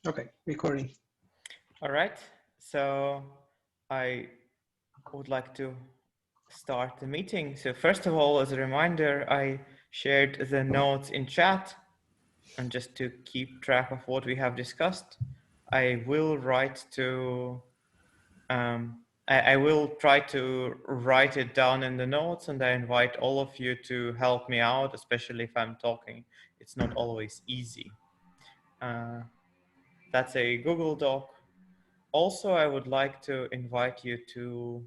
Okay, recording. All right, so I would like to start the meeting. So first of all, as a reminder, I shared the notes in chat, and just to keep track of what we have discussed, I will I will try to write it down in the notes, and I invite all of you to help me out, especially if I'm talking. It's not always easy. That's a Google Doc. Also, I would like to invite you to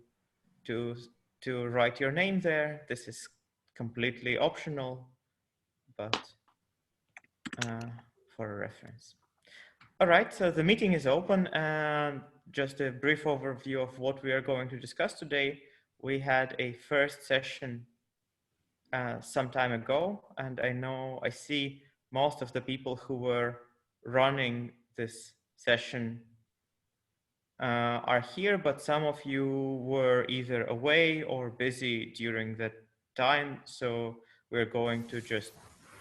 to write your name there. This is completely optional, but for a reference. All right, so the meeting is open, and just a brief overview of what we are going to discuss today. We had a first session some time ago, and I see most of the people who were running this session are here, but some of you were either away or busy during that time. So we're going to just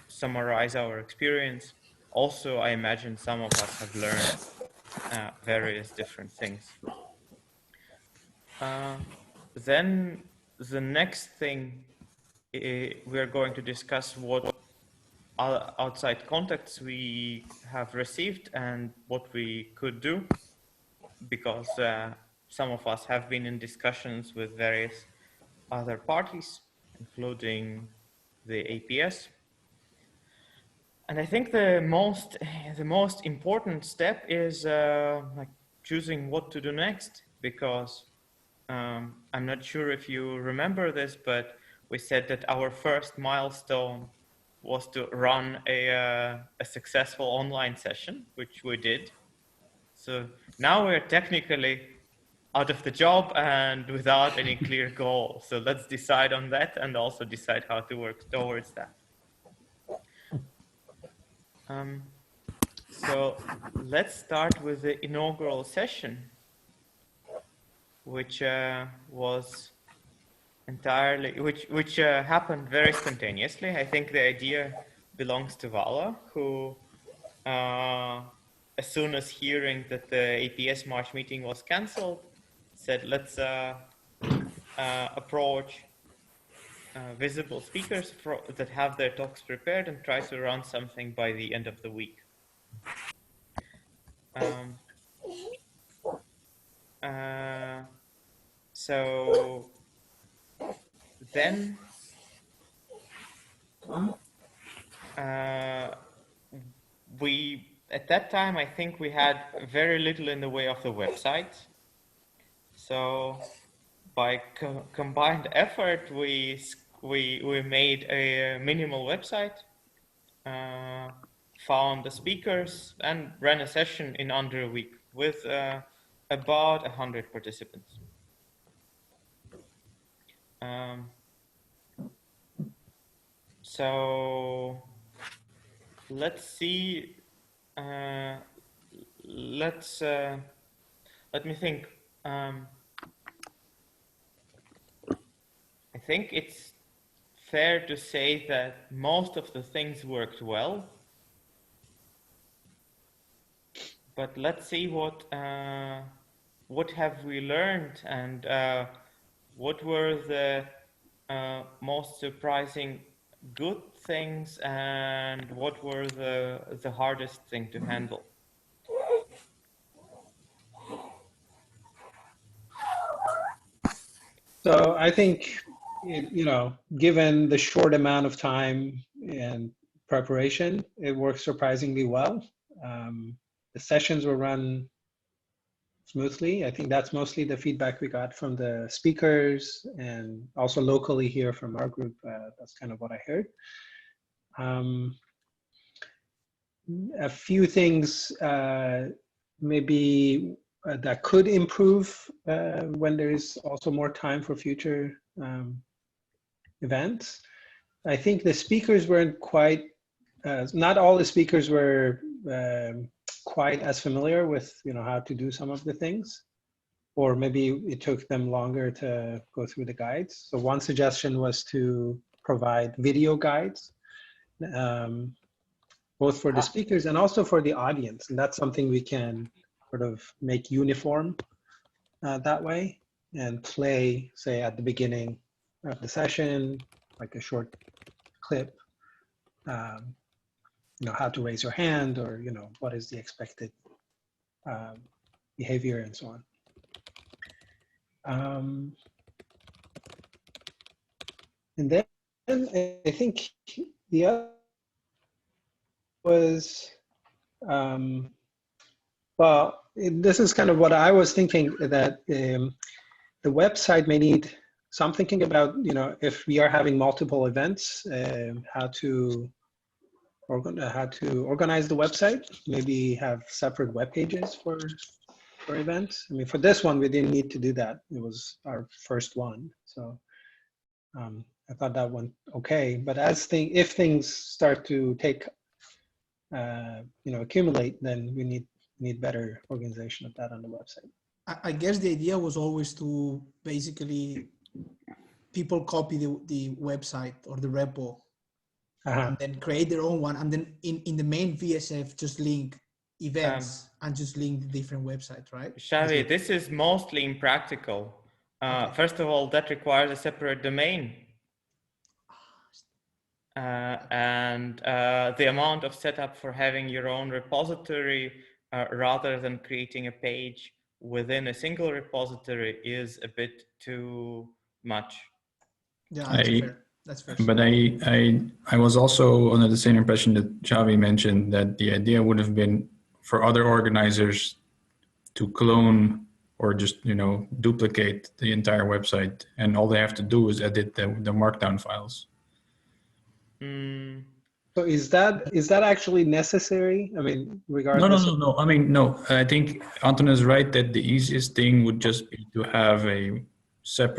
summarize our experience. Also, I imagine some of us have learned various different things. Then the next thing we're going to discuss what outside contacts we have received and what we could do, because some of us have been in discussions with various other parties, including the APS. And I think the most important step is like choosing what to do next, because I'm not sure if you remember this, but we said that our first milestone was to run a successful online session, which we did. So now we're technically out of the job and without any clear goal. So let's decide on that and also decide how to work towards that. So let's start with the inaugural session, which was which happened very spontaneously. I think the idea belongs to Vala, who as soon as hearing that the APS March meeting was cancelled, said, let's approach visible speakers that have their talks prepared and try to run something by the end of the week. So then at that time, I think we had very little in the way of the website. So by combined effort, we made a minimal website, found the speakers, and ran a session in under a week with about 100 participants. So let's see. Let me think. I think it's fair to say that most of the things worked well, but let's see what have we learned, and what were the most surprising good things, and what were the hardest thing to handle. So I think, given the short amount of time and preparation, it worked surprisingly well. The sessions were run smoothly. I think that's mostly the feedback we got from the speakers, and also locally here from our group. That's kind of what I heard. A few things maybe that could improve when there is also more time for future events. I think the speakers weren't quite, not all the speakers were quite as familiar with how to do some of the things, or maybe it took them longer to go through the guides. So one suggestion was to provide video guides. both for the speakers and also for the audience. And that's something we can sort of make uniform that way, and play, say, at the beginning of the session, like a short clip, you know, how to raise your hand, or, you know, what is the expected behavior and so on. And then I think the other was, well, this is kind of what I was thinking, that the website may need some thinking about, you know, if we are having multiple events, how to organize the website, maybe have separate web pages for events. I mean, for this one, we didn't need to do that. It was our first one. So I thought that went okay. But if things start to take, you know, accumulate, then we need better organization of that on the website. I guess the idea was always to basically people copy the website or the repo and then create their own one. And then in the main VSF, just link events and just link the different websites, right? Xavi, this is mostly impractical. Okay. First of all, that requires a separate domain. And the amount of setup for having your own repository rather than creating a page within a single repository is a bit too much. Yeah, that's fair. That's fair. But I was also under the same impression that Xavi mentioned, that the idea would have been for other organizers to clone or just, you know, duplicate the entire website, and all they have to do is edit the markdown files. So is that actually necessary? I mean, regardless. No. I mean, no. I think Anton is right that the easiest thing would just be to have a sub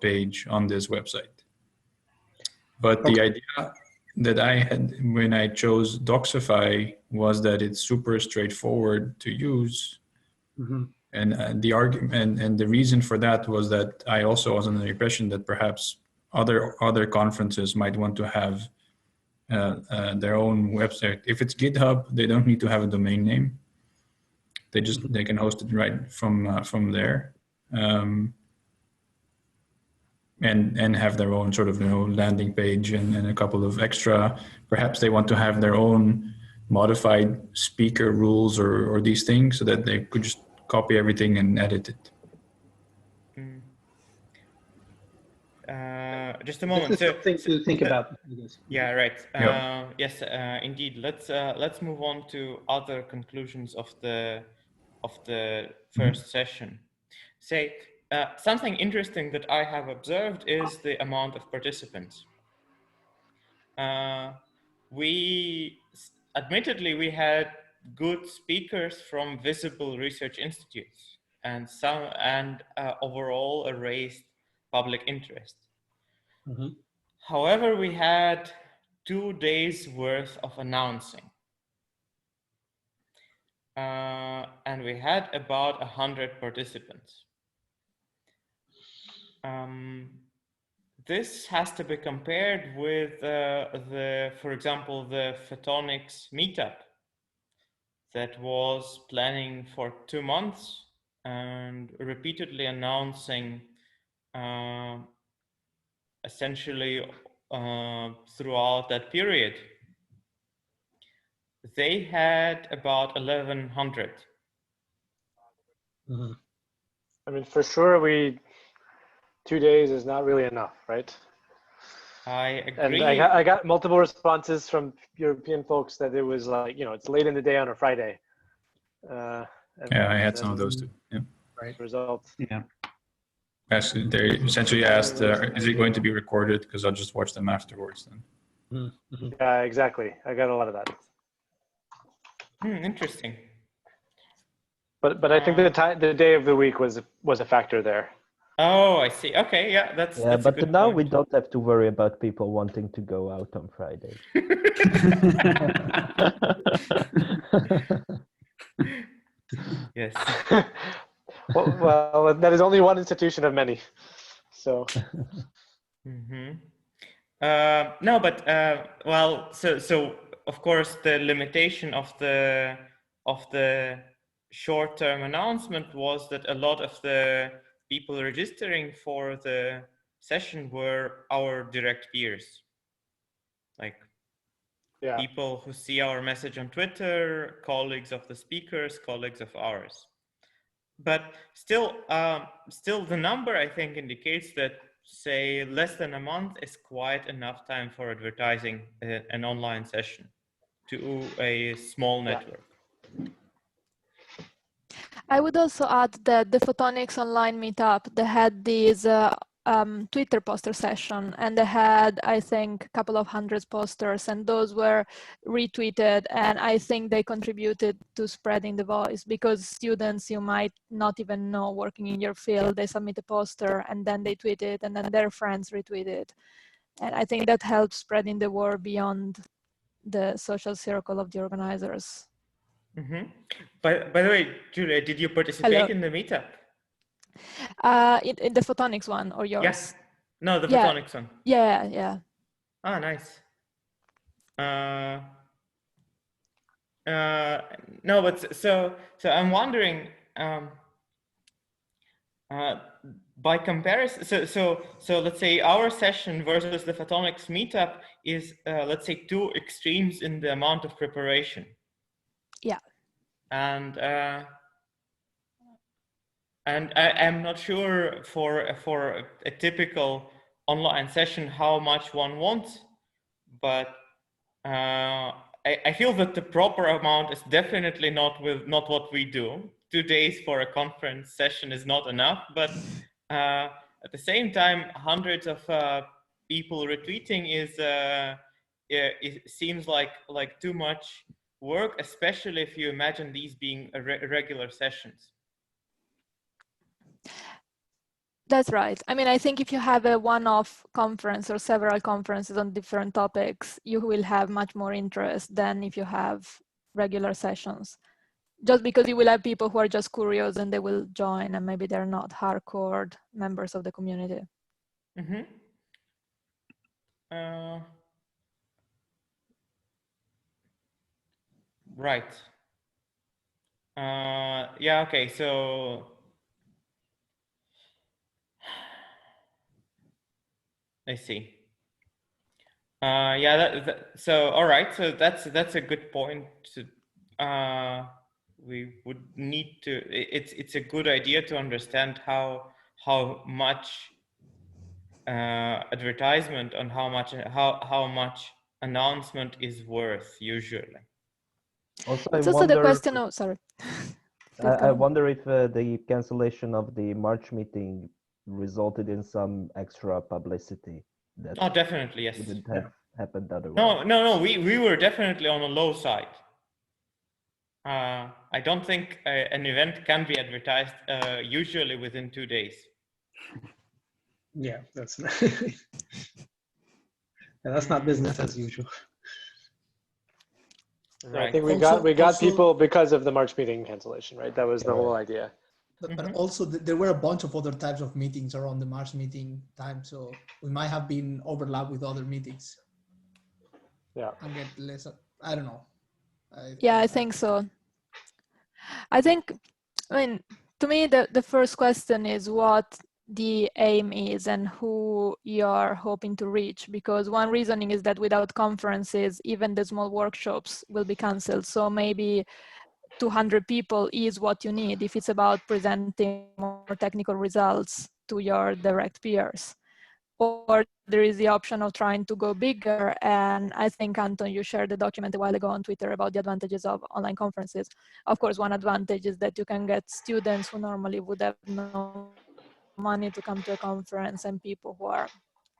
page on this website. But the idea that I had when I chose Doxify was that it's super straightforward to use. Mm-hmm. And the argument and the reason for that was that I also was under the impression that perhaps other conferences might want to have their own website. If it's GitHub, they don't need to have a domain name. They can host it right from there, and have their own sort of, you know, landing page and a couple of extra. Perhaps they want to have their own modified speaker rules or these things, so that they could just copy everything and edit it. Just a moment. This is something to think about, I guess. Yeah, right. Yeah. Yes, indeed. Let's move on to other conclusions of the first session. Say, something interesting that I have observed is the amount of participants. Admittedly, we had good speakers from visible research institutes, and overall a raised public interest. Mm-hmm. However, we had 2 days worth of announcing. And we had about 100 participants. This has to be compared with for example, the photonics meetup that was planning for 2 months and repeatedly announcing essentially throughout that period. They had about 1,100. Mm-hmm. I mean, for sure, 2 days is not really enough, right? I agree. And I got multiple responses from European folks that it was like, you know, it's late in the day on a Friday. Yeah, I had some of those too. Yeah. Right. Results. Yeah. They essentially asked, is it going to be recorded? Because I'll just watch them afterwards then. Mm-hmm. Yeah, exactly. I got a lot of that. Interesting. But I think the day of the week was a factor there. Oh, I see. Okay, yeah, that's but a good now point. we don't have to worry about people wanting to go out on Friday. Yes. well, that is only one institution of many. So. Mm-hmm. No, but well, so of course the limitation of the short-term announcement was that a lot of the people registering for the session were our direct peers, like people who see our message on Twitter, colleagues of the speakers, colleagues of ours. But still, the number I think indicates that, say, less than a month is quite enough time for advertising an online session to a small network. I would also add that the Photonics online meetup, they had these Twitter poster session, and they had, I think, a couple of hundred posters, and those were retweeted, and I think they contributed to spreading the voice, because students you might not even know working in your field, they submit a poster and then they tweet it, and then their friends retweet it. And I think that helps spreading the word beyond the social circle of the organizers. Mm-hmm. By the way, Julia, did you participate in the meetup? In the Photonics one or yours? Yes. No, the Photonics one. Yeah. Ah, nice. No, but so I'm wondering, by comparison, so let's say our session versus the Photonics meetup is, let's say, two extremes in the amount of preparation. Yeah. And I'm not sure for a typical online session how much one wants, but I feel that the proper amount is definitely not what we do. 2 days for a conference session is not enough, but at the same time, hundreds of people retweeting it seems like too much work, especially if you imagine these being regular sessions. That's right. I mean, I think if you have a one-off conference or several conferences on different topics, you will have much more interest than if you have regular sessions. Just because you will have people who are just curious and they will join, and maybe they're not hardcore members of the community. Mm-hmm. Right. Yeah, okay, so I see. Yeah, so all right, so that's a good point. We would need to. It's a good idea to understand how much advertisement and how much announcement is worth usually. Also, it's also the question. Oh, sorry. I wonder if the cancellation of the March meeting resulted in some extra publicity that definitely, yes. wouldn't have happened otherwise. No, we were definitely on the low side. I don't think an event can be advertised usually within 2 days. Yeah, that's not, that's not business as usual. Right. I think we got people because of the March meeting cancellation, right? That was the whole idea. But also there were a bunch of other types of meetings around the March meeting time, so we might have been overlapped with other meetings. Yeah. And get less. I don't know. I think so. I mean, to me, the first question is what the aim is and who you're hoping to reach, because one reasoning is that without conferences, even the small workshops will be canceled. So maybe 200 people is what you need if it's about presenting more technical results to your direct peers. Or there is the option of trying to go bigger. And I think, Anton, you shared the document a while ago on Twitter about the advantages of online conferences. Of course, one advantage is that you can get students who normally would have no money to come to a conference and people who are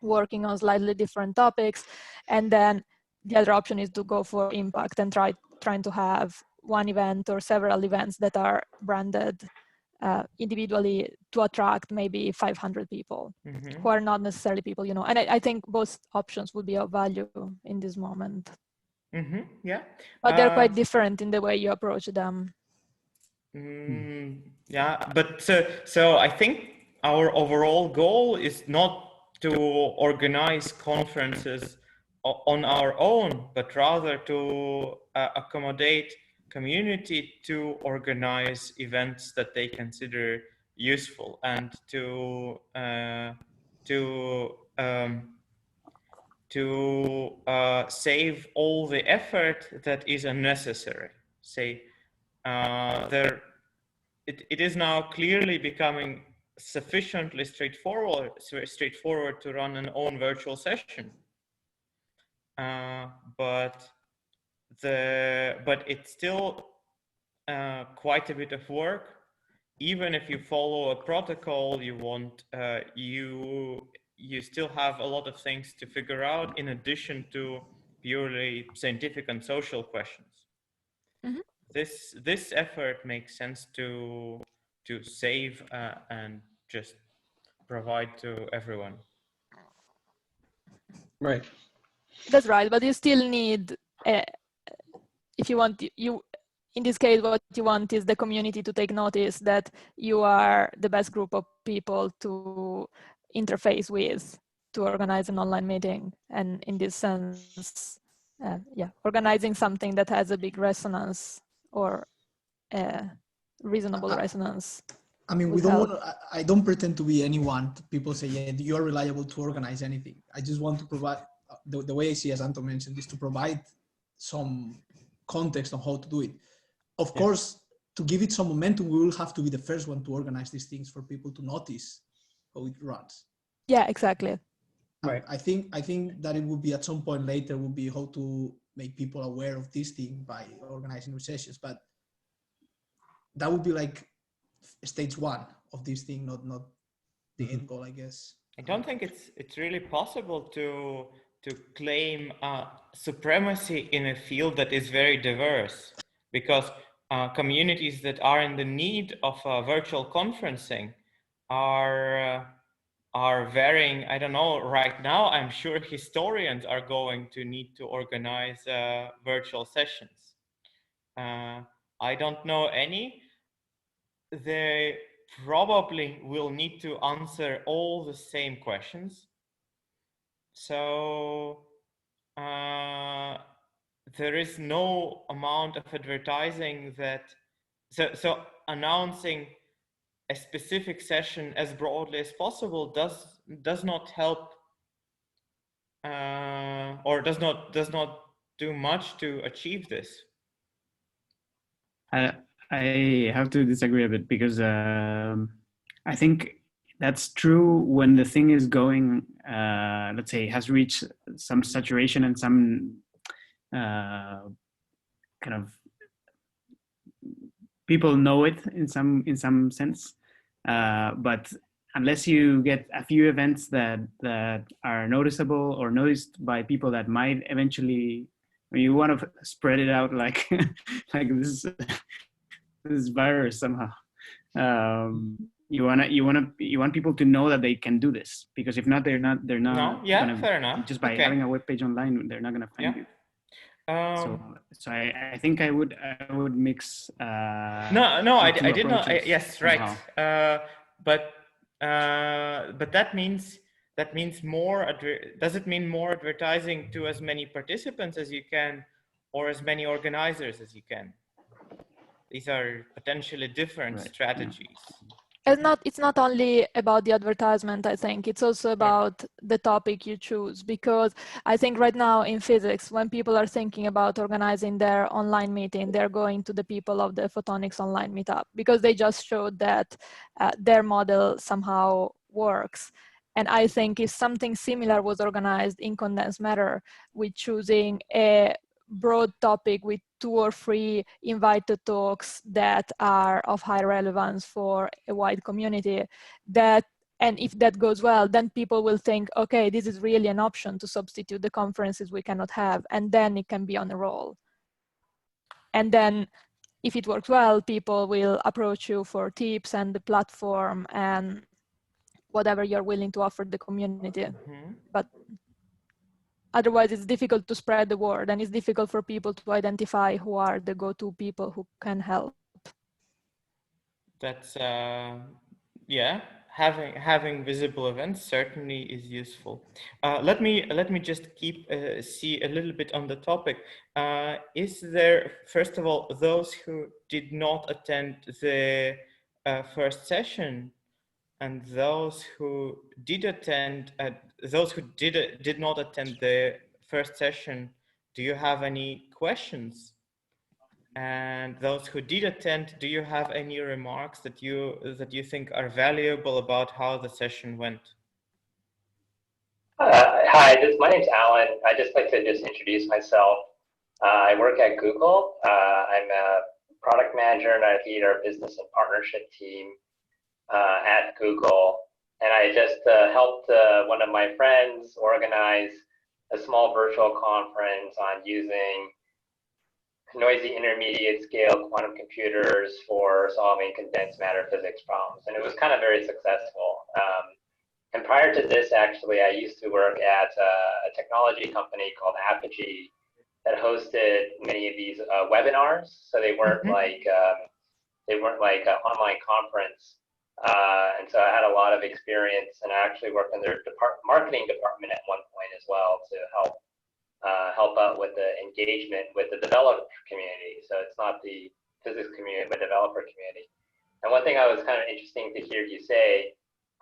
working on slightly different topics. And then the other option is to go for impact and trying to have one event or several events that are branded individually to attract maybe 500 people who are not necessarily people, you know. And I think both options would be of value in this moment. Yeah. But they're quite different in the way you approach them. Yeah, but so I think our overall goal is not to organize conferences on our own, but rather to accommodate community to organize events that they consider useful, and to save all the effort that is unnecessary. Say, it is now clearly becoming sufficiently straightforward to run an own virtual session, but it's still quite a bit of work. Even if you follow a protocol, you still have a lot of things to figure out in addition to purely scientific and social questions. Mm-hmm. This effort makes sense to save and just provide to everyone. Right. That's right, but you still need, if you want, in this case, what you want is the community to take notice that you are the best group of people to interface with to organize an online meeting. And in this sense, organizing something that has a big resonance or reasonable resonance. I mean, we don't want to, I don't pretend to be anyone. People say, yeah, you are reliable to organize anything. I just want to provide, the way I see, as Anton mentioned, is to provide some context on how to do it. Of course, to give it some momentum, we will have to be the first one to organize these things for people to notice how it runs. Yeah, exactly. Right. I think that it would be at some point later would be how to make people aware of this thing by organizing sessions, but that would be like stage one of this thing, not the end goal, I guess. I don't think it's really possible to claim supremacy in a field that is very diverse, because communities that are in the need of virtual conferencing are varying. I don't know, right now I'm sure historians are going to need to organize virtual sessions. I don't know any. They probably will need to answer all the same questions. So there is no amount of advertising that, so announcing a specific session as broadly as possible does not help or does not do much to achieve this. I have to disagree a bit, because I think that's true when the thing is going, let's say, has reached some saturation and some kind of people know it in some sense. But unless you get a few events that are noticeable or noticed by people that might eventually, when you want to spread it out like like this virus somehow, you want people to know that they can do this, because if not, they're not No, yeah, gonna, fair enough. just by having a web page online, they're not gonna find you. So I think I would mix. No, I did not. Yes, right. But that means more. Does it mean more advertising to as many participants as you can, or as many organizers as you can? These are potentially different strategies. It's not only about the advertisement, I think. It's also about the topic you choose, because I think right now in physics, when people are thinking about organizing their online meeting, they're going to the people of the photonics online meetup, because they just showed that their model somehow works. And I think if something similar was organized in condensed matter, with choosing a broad topic with 2 or 3 invited talks that are of high relevance for a wide community, and if that goes well, then people will think, okay, this is really an option to substitute the conferences we cannot have, and then it can be on a roll. And then if it works well, people will approach you for tips and the platform and whatever you're willing to offer the community. Mm-hmm. But otherwise, it's difficult to spread the word, and it's difficult for people to identify who are the go-to people who can help. That's, yeah. having visible events certainly is useful. Let me just see a little bit on the topic. Is there, first of all, those who did not attend the first session, and those who did attend, those who did not attend the first session, do you have any questions? And those who did attend, do you have any remarks that you think are valuable about how the session went? Hi, my name's Alan. I'd just like to introduce myself. I work at Google. I'm a product manager and I lead our business and partnership team at Google. And I just helped one of my friends organize a small virtual conference on using noisy intermediate scale quantum computers for solving condensed matter physics problems. And it was kind of very successful. And prior to this, actually, I used to work at a technology company called Apogee that hosted many of these webinars. So they weren't like an online conference. And so I had a lot of experience, and I actually worked in their marketing department at one point as well to help out with the engagement with the developer community. So it's not the physics community, but developer community. And one thing I was kind of interesting to hear you say,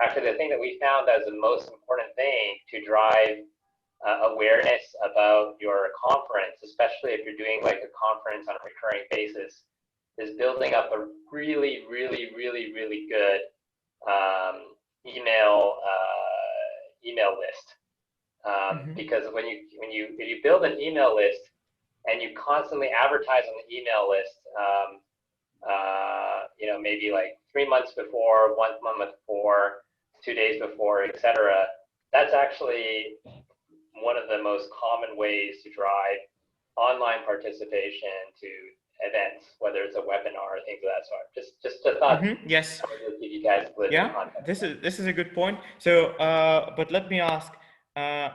actually the thing that we found as the most important thing to drive awareness about your conference, especially if you're doing like a conference on a recurring basis, is building up a really, really, really, really good email list. Because if you build an email list and you constantly advertise on the email list, maybe like 3 months before, 1 month before, 2 days before, etc., that's actually one of the most common ways to drive online participation to events, whether it's a webinar or things of that sort. Just a thought. Yes. Give you guys a little context. This is a good point. So, but let me ask.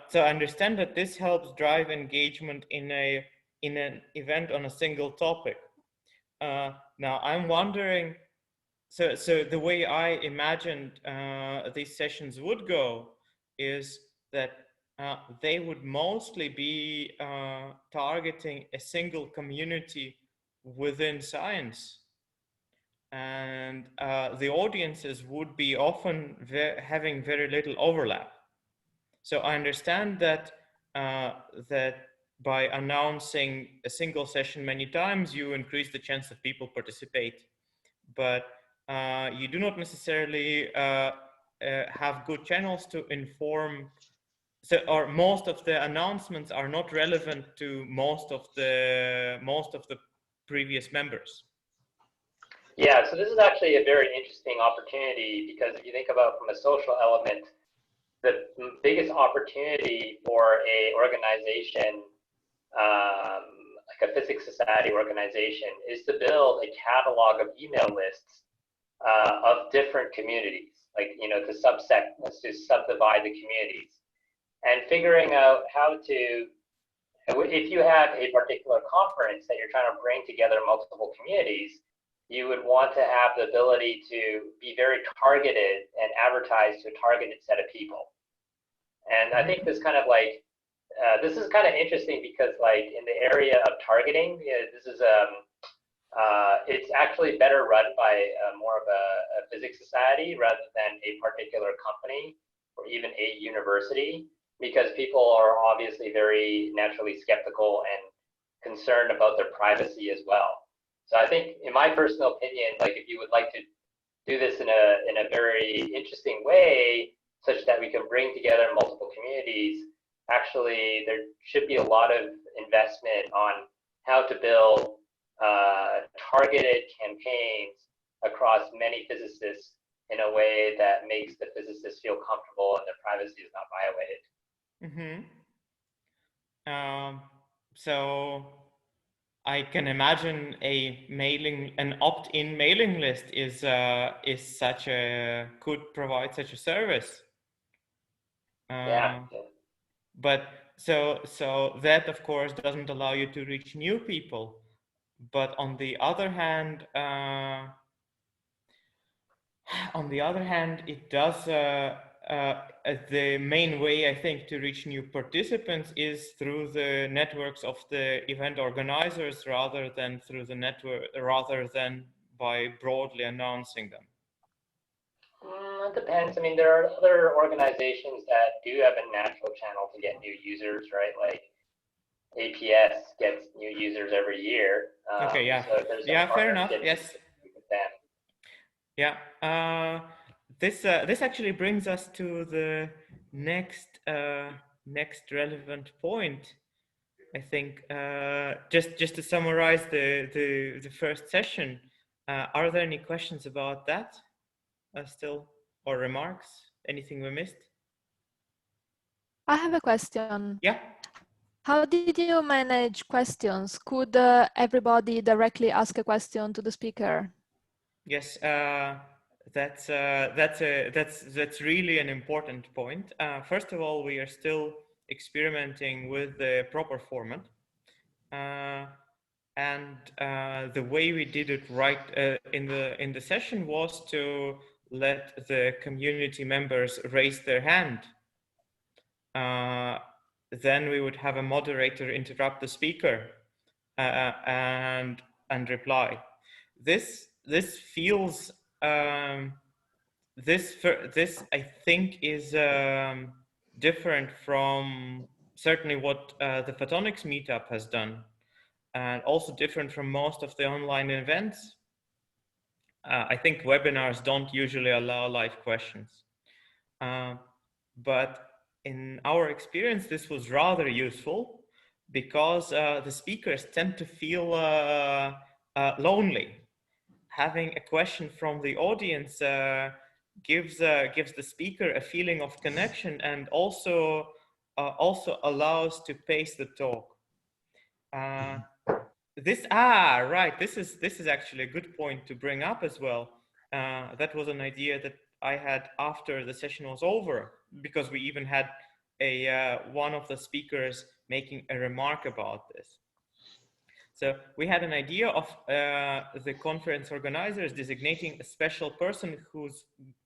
So I understand that this helps drive engagement in an event on a single topic. Now I'm wondering. So the way I imagined these sessions would go is that they would mostly be targeting a single community within science, and the audiences would be often having very little overlap. So I understand that that by announcing a single session many times, you increase the chance that people participate, but you do not necessarily have good channels to inform. So, or most of the announcements are not relevant to most of the previous members. Yeah, so this is actually a very interesting opportunity, because if you think about from a social element, the biggest opportunity for a organization, like a physics society organization, is to build a catalog of email lists of different communities, like, to subdivide the communities, and figuring out how to, if you have a particular conference that you're trying to bring together multiple communities, you would want to have the ability to be very targeted and advertise to a targeted set of people. And I think this kind of like, this is kind of interesting because like in the area of targeting, this is it's actually better run by more of a physics society rather than a particular company or even a university, because people are obviously very naturally skeptical and concerned about their privacy as well. So I think, in my personal opinion, like if you would like to do this in a very interesting way, such that we can bring together multiple communities, actually there should be a lot of investment on how to build targeted campaigns across many physicists in a way that makes the physicists feel comfortable and their privacy is not violated. So I can imagine an opt-in mailing list could provide such a service. Yeah. But so that of course doesn't allow you to reach new people. But on the other hand, On the other hand, it does, the main way I think to reach new participants is through the networks of the event organizers rather than through the network, rather than by broadly announcing them. It depends. I mean, there are other organizations that do have a natural channel to get new users, right? Like APS gets new users every year. Okay, yeah. So there's Yeah, fair enough, partnership yes. with them. Yeah, this actually brings us to the next next relevant point. I think just to summarize the first session, are there any questions about that still, or remarks? Anything we missed? I have a question. Yeah. How did you manage questions? Could everybody directly ask a question to the speaker? Yes, that's really an important point. First of all, we are still experimenting with the proper format, and the way we did it right in the session was to let the community members raise their hand. Then we would have a moderator interrupt the speaker and reply. This feels this I think is different from certainly what the Photonics meetup has done, and also different from most of the online events. I think webinars don't usually allow live questions, but in our experience, this was rather useful because the speakers tend to feel lonely. Having a question from the audience gives the speaker a feeling of connection, and also allows to pace the talk. This is actually a good point to bring up as well. That was an idea that I had after the session was over, because we even had a one of the speakers making a remark about this. So we had an idea of the conference organizers designating a special person whose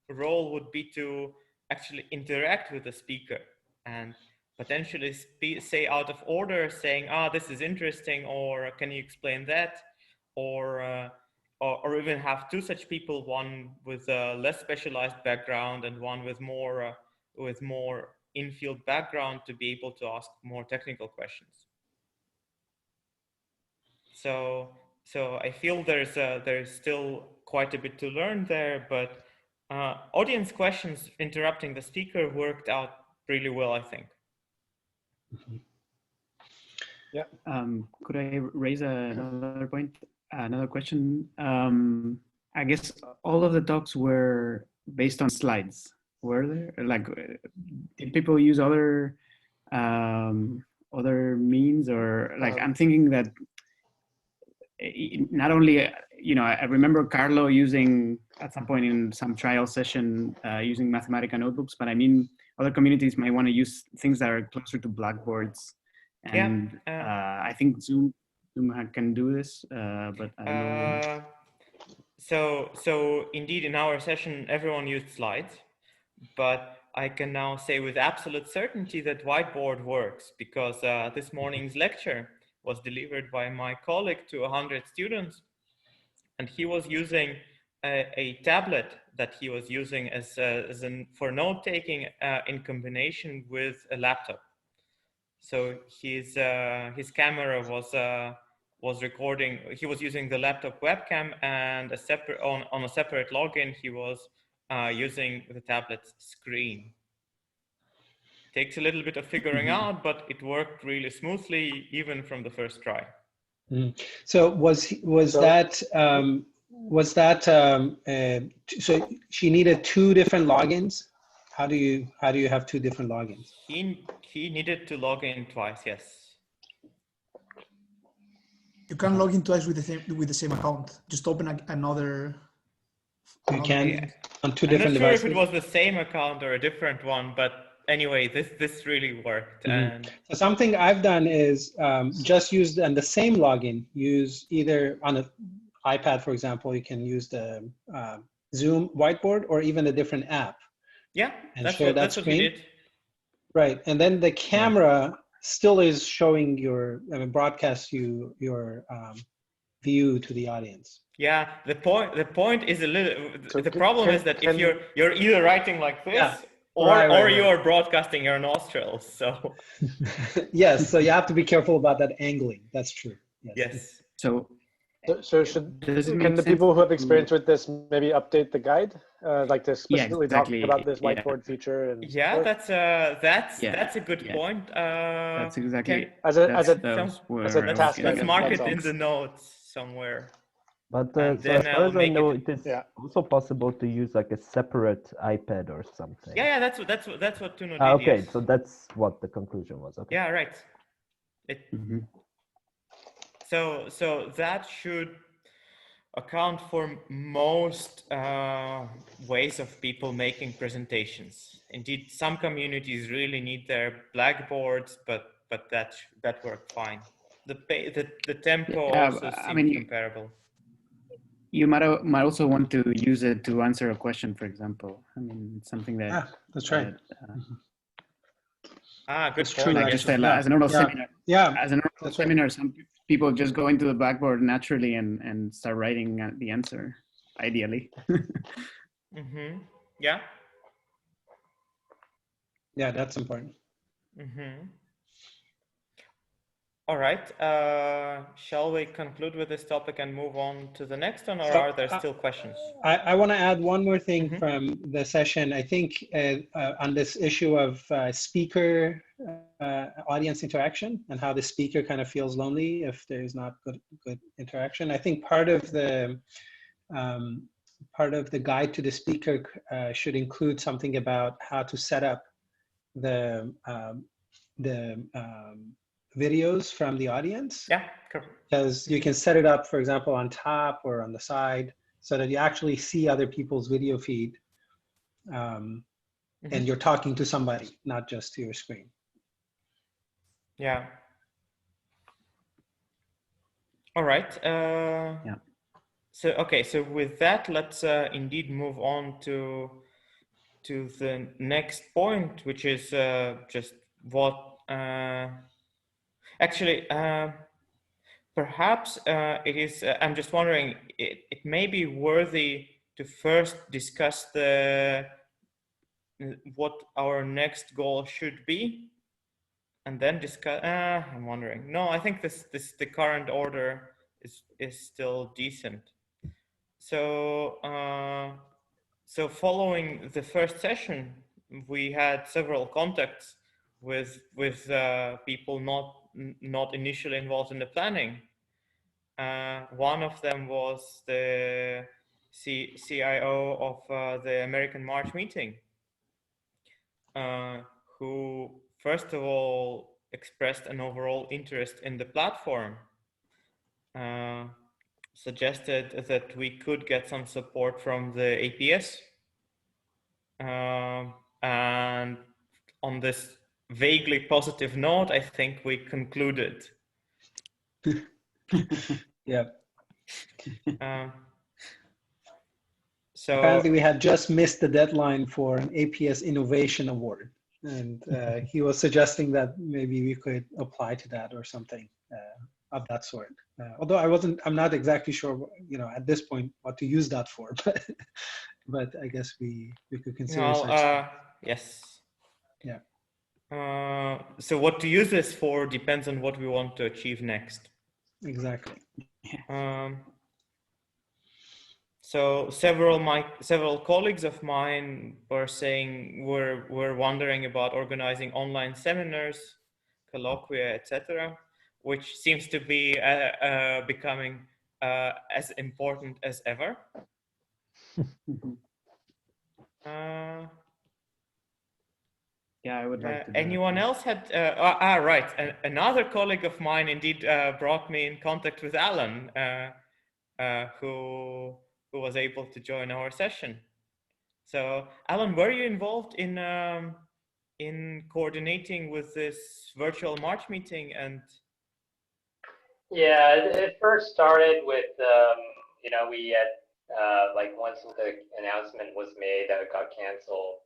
role would be to actually interact with the speaker and potentially say out of order, saying, this is interesting, or can you explain that? Or even have two such people, one with a less specialized background and one with more in-field background, to be able to ask more technical questions. So I feel there's still quite a bit to learn there, but audience questions interrupting the speaker worked out really well, I think. Yeah. Could I raise another point, another question? I guess all of the talks were based on slides. Were there, like, did people use other means, or like, I'm thinking that not only, I remember Carlo using at some point in some trial session using Mathematica notebooks, but I mean, other communities might want to use things that are closer to blackboards. And I think Zoom can do this, but I don't know. So indeed, in our session, everyone used slides, but I can now say with absolute certainty that whiteboard works, because this morning's lecture was delivered by my colleague to 100 students, and he was using a tablet that he was using for note-taking in combination with a laptop. So his camera was recording. He was using the laptop webcam, and on a separate login, he was using the tablet's screen. Takes a little bit of figuring out, but it worked really smoothly, even from the first try. So so she needed two different logins? How do you have two different logins? He needed to log in twice, yes. You can log in twice with the same account. Just open another. You can on two different I'm not sure devices. if it was the same account or a different one, but anyway, this really worked. And so something I've done is just use the same login. Use either on an iPad, for example, you can use the Zoom whiteboard or even a different app. Yeah, And that's share what that that's what we screen. did. Right, and then the camera still is showing your, I mean, broadcasts your view to the audience. Yeah, the point is a little. So the problem is that if you're either writing like this, Yeah. or Right. you're broadcasting your nostrils. So yes, so you have to be careful about that angling. That's true. Yes. So can the people who have experience with this maybe update the guide, like to specifically talk about this whiteboard feature? And yeah, that's a good point. That's exactly as a task let's item, mark it all. in the notes somewhere. But so as far as I know, it is also possible to use like a separate iPad or something. Yeah, that's what Tuno did. Okay, yes. so that's what the conclusion was. Okay. Yeah, right. So that should account for most ways of people making presentations. Indeed, some communities really need their blackboards, but that worked fine. The tempo also seemed comparable. You might also want to use it to answer a question, for example. I mean, it's something that. That's right. Good point. Like just as an oral seminar. Yeah. As an oral seminar, some people just go into the blackboard naturally and start writing the answer, ideally. Yeah. Yeah, that's important. All right. Shall we conclude with this topic and move on to the next one, or are there still questions? I want to add one more thing from the session. I think on this issue of speaker audience interaction and how the speaker kind of feels lonely if there's not good interaction. I think part of the guide to the speaker should include something about how to set up the videos from the audience. Yeah, correct. Because you can set it up, for example, on top or on the side so that you actually see other people's video feed and you're talking to somebody, not just to your screen. Yeah. All right. Yeah. So with that, let's indeed move on to the next point, which is just what actually perhaps it is. I'm just wondering. It may be worthy to first discuss what our next goal should be, and then discuss. I'm wondering. No, I think the current order is still decent. So so following the first session, we had several contacts with people not initially involved in the planning. One of them was the CIO of the American March meeting, who first of all expressed an overall interest in the platform, suggested that we could get some support from the APS, and on this vaguely positive note, I think we concluded. Yeah. So apparently we had just missed the deadline for an APS Innovation Award, and he was suggesting that maybe we could apply to that or something of that sort. Although I'm not exactly sure, at this point what to use that for, but I guess we could consider such. Yes. Yeah. So what to use this for depends on what we want to achieve next. Exactly. So several colleagues of mine were saying we're wondering about organizing online seminars, colloquia, etc., which seems to be becoming as important as ever. Yeah, I would like to. Anyone else had? Right. Another colleague of mine indeed brought me in contact with Alan, who was able to join our session. So, Alan, were you involved in coordinating with this virtual March meeting? And yeah, it first started with we had like once the announcement was made that it got canceled,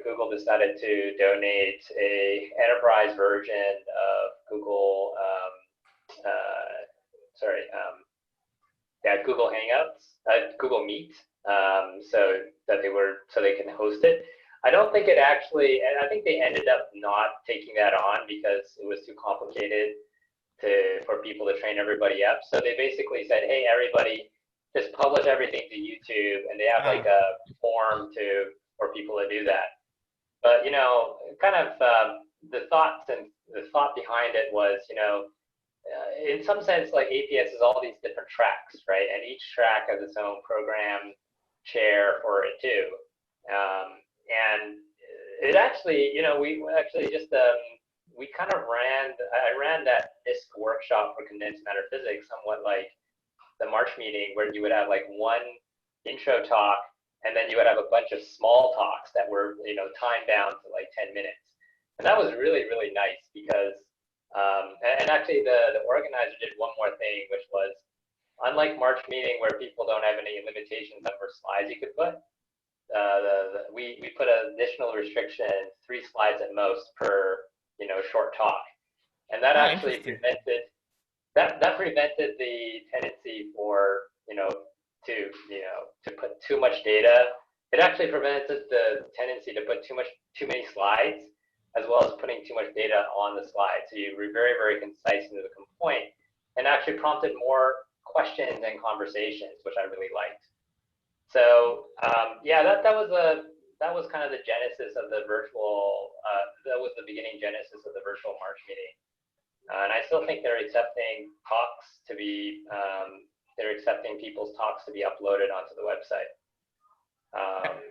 Google decided to donate a enterprise version of Google, Google Hangouts, Google Meet, so they can host it. I don't think it actually, and I think they ended up not taking that on because it was too complicated for people to train everybody up. So they basically said, hey, everybody, just publish everything to YouTube, and they have like a form for people to do that. But kind of the thought behind it was, in some sense, like APS is all these different tracks, right? And each track has its own program chair for it too. And it actually, I ran that NIST workshop for condensed matter physics somewhat like the March meeting, where you would have like one intro talk, and then you would have a bunch of small talks that were, time bound to like 10 minutes. And that was really, really nice because, and actually the organizer did one more thing, which was, unlike March meeting where people don't have any limitations on what slides you could put, we put an additional restriction, 3 slides at most per, short talk. And that actually prevented the tendency for, to put too much data. It actually prevented the tendency to put too many slides, as well as putting too much data on the slide. So you were very, very concise and to the point, and actually prompted more questions and conversations, which I really liked. So that was kind of the genesis of the virtual. That was the beginning genesis of the virtual March meeting. And I still think they're accepting talks to be. They're accepting people's talks to be uploaded onto the website.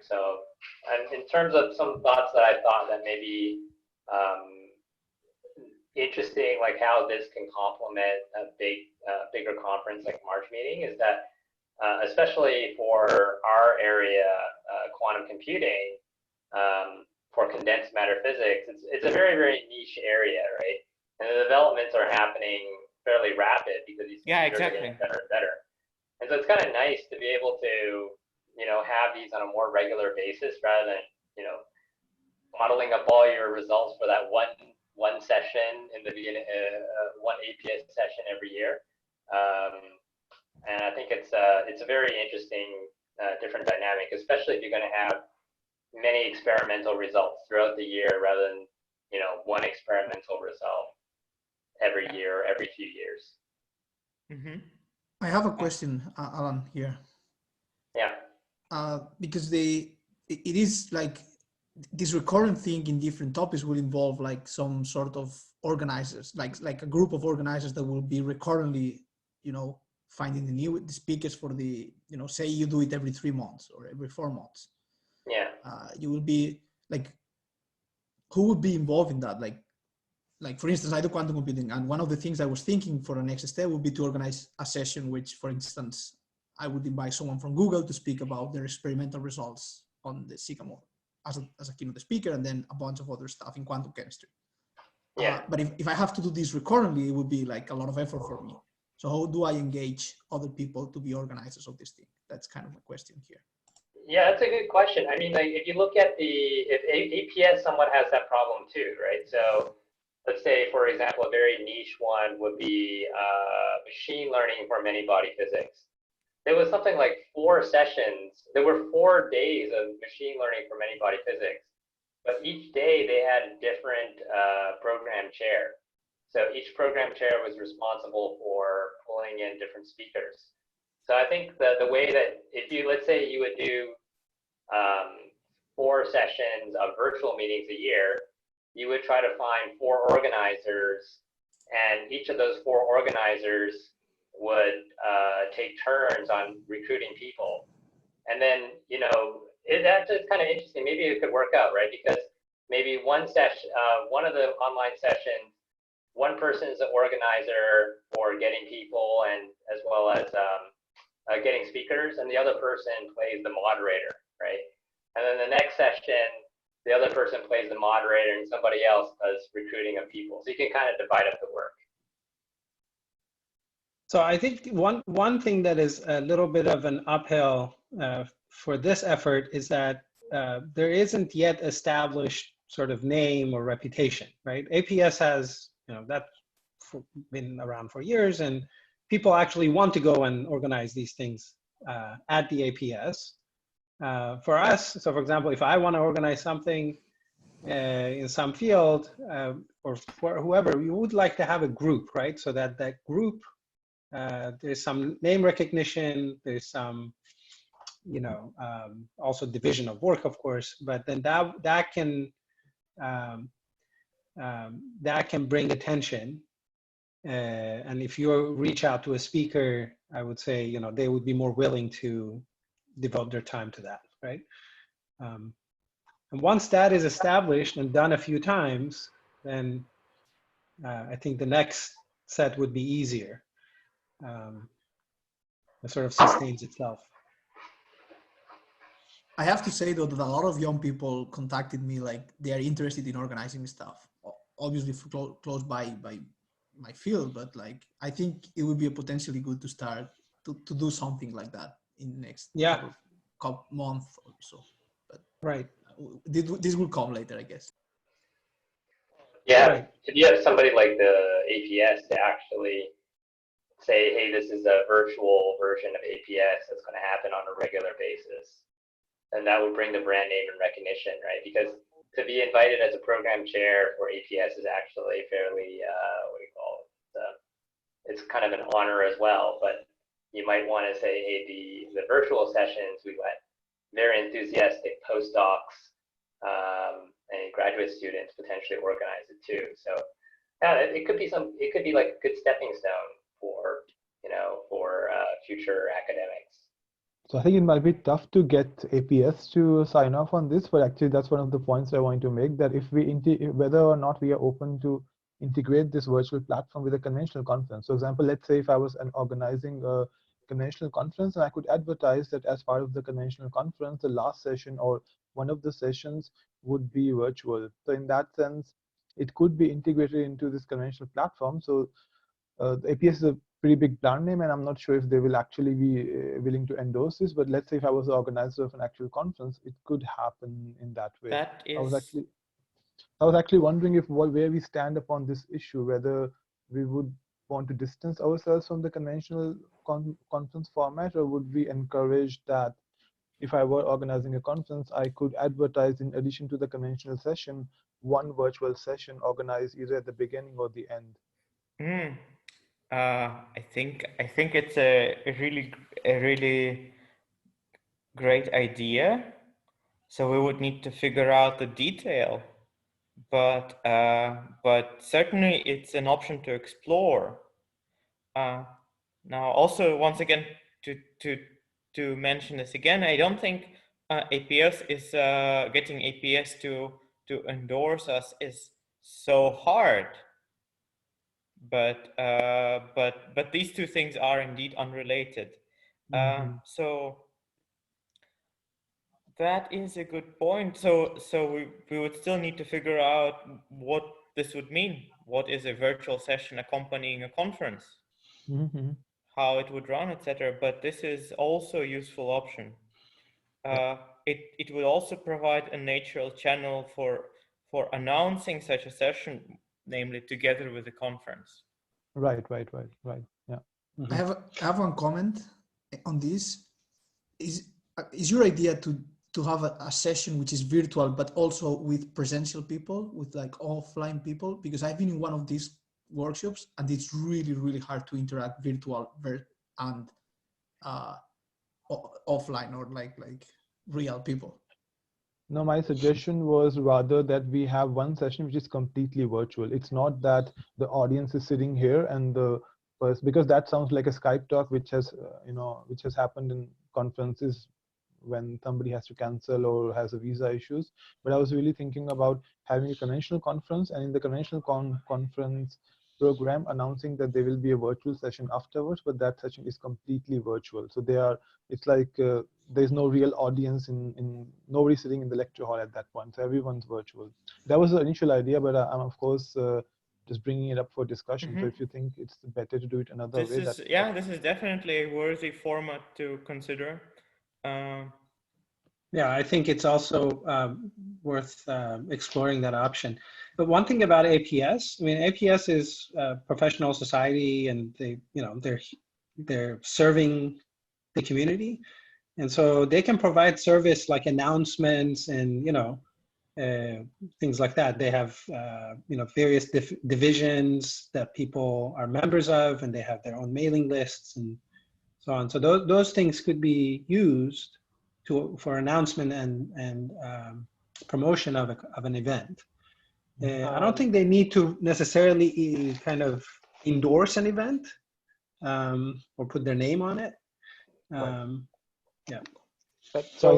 So, and in terms of some thoughts that I thought that may be interesting, like how this can complement a bigger conference like March meeting, is that especially for our area, quantum computing, for condensed matter physics, it's a very, very niche area, right? And the developments are happening fairly rapid because these computers are getting better and better. And so it's kind of nice to be able to, have these on a more regular basis rather than, modeling up all your results for that one session in the beginning, one APS session every year. And I think it's a very interesting, different dynamic, especially if you're going to have many experimental results throughout the year rather than, one experimental result every year, every few years. Mm-hmm. I have a question, Alan, here. Yeah. Because it is like this recurrent thing in different topics will involve like some sort of organizers, like a group of organizers that will be recurrently, finding the speakers for the, say you do it every 3 months or every 4 months. Yeah. You will be like, who would be involved in that? Like for instance, I do quantum computing, and one of the things I was thinking for the next step would be to organize a session which, for instance, I would invite someone from Google to speak about their experimental results on the Sycamore as a keynote speaker, and then a bunch of other stuff in quantum chemistry. Yeah. But if I have to do this recurrently, it would be like a lot of effort for me. So how do I engage other people to be organizers of this thing? That's kind of my question here. Yeah, that's a good question. I mean, like, if you look at if APS somewhat has that problem too, right? So let's say, for example, a very niche one would be machine learning for many-body physics. There was something like 4 sessions. There were 4 days of machine learning for many-body physics, but each day they had a different program chair. So each program chair was responsible for pulling in different speakers. So I think the way that let's say you would do 4 sessions of virtual meetings a year, you would try to find 4 organizers, and each of those 4 organizers would take turns on recruiting people. And then, that's kind of interesting. Maybe it could work out, right? Because maybe one of the online sessions, one person is the organizer for getting people and as well as getting speakers, and the other person plays the moderator, right? And then the next session, the other person plays the moderator and somebody else does recruiting of people. So you can kind of divide up the work. So I think one thing that is a little bit of an uphill for this effort is that there isn't yet established sort of name or reputation, right? APS has, that's been around for years, and people actually want to go and organize these things at the APS. For us, so for example, if I want to organize something in some field or for whoever, we would like to have a group, right? So that that group, there's some name recognition, there's some, also division of work, of course, but then that can bring attention. And if you reach out to a speaker, I would say, they would be more willing to devote their time to that, right? And once that is established and done a few times, then I think the next set would be easier. It sort of sustains itself. I have to say though that a lot of young people contacted me, like they are interested in organizing stuff, obviously close by my field, but like I think it would be potentially good to start to do something like that in the next couple month or so. But right, this will come later, I guess. Yeah, right. If you have somebody like the APS to actually say, hey, this is a virtual version of APS that's going to happen on a regular basis, and that would bring the brand name and recognition, right? Because to be invited as a program chair for APS is actually fairly, what do you call it? It's kind of an honor as well, but you might want to say, hey, the virtual sessions, we let very enthusiastic postdocs and graduate students potentially organize it too. So yeah, it could be like a good stepping stone for, for future academics. So I think it might be tough to get APS to sign off on this, but actually that's one of the points I want to make, that if we whether or not we are open to integrate this virtual platform with a conventional conference. For example, let's say if I was organizing a conventional conference and I could advertise that as part of the conventional conference, the last session or one of the sessions would be virtual. So in that sense, it could be integrated into this conventional platform. So the APS is a pretty big brand name, and I'm not sure if they will actually be willing to endorse this, but let's say if I was the organizer of an actual conference, it could happen in that way. That is... I was actually wondering if where we stand upon this issue, whether we would want to distance ourselves from the conventional conference format, or would we encourage that if I were organizing a conference, I could advertise, in addition to the conventional session, one virtual session organized either at the beginning or the end. I think it's a really great idea. So we would need to figure out the detail, but certainly it's an option to explore. Now, also once again to mention this again, I don't think APS is getting APS to endorse us is so hard. But these two things are indeed unrelated. So that is a good point. So we would still need to figure out what this would mean. What is a virtual session accompanying a conference? How it would run, etc. But this is also a useful option. It will also provide a natural channel for announcing such a session, namely together with the conference. Right. Yeah. I have one comment on this. Is your idea to have a session which is virtual, but also with presential people, with like offline people? Because I've been in one of these workshops, and it's really, really hard to interact virtual and offline, or like real people. No, my suggestion was rather that we have one session which is completely virtual. It's not that the audience is sitting here and because that sounds like a Skype talk, which has which has happened in conferences when somebody has to cancel or has a visa issues. But I was really thinking about having a conventional conference, and in the conventional conference program announcing that there will be a virtual session afterwards, but that session is completely virtual. So it's like there's no real audience in nobody sitting in the lecture hall at that point. So everyone's virtual. That was the initial idea, but I'm of course just bringing it up for discussion. So if you think it's better to do it another way, this is definitely a worthy format to consider. Yeah, I think it's also worth exploring that option. But one thing about APS, I mean, APS is a professional society, and they're serving the community, and so they can provide service like announcements and things like that. They have various divisions that people are members of, and they have their own mailing lists and so on. So those things could be used for announcement and promotion of an event. I don't think they need to necessarily kind of endorse an event or put their name on it. Yeah. So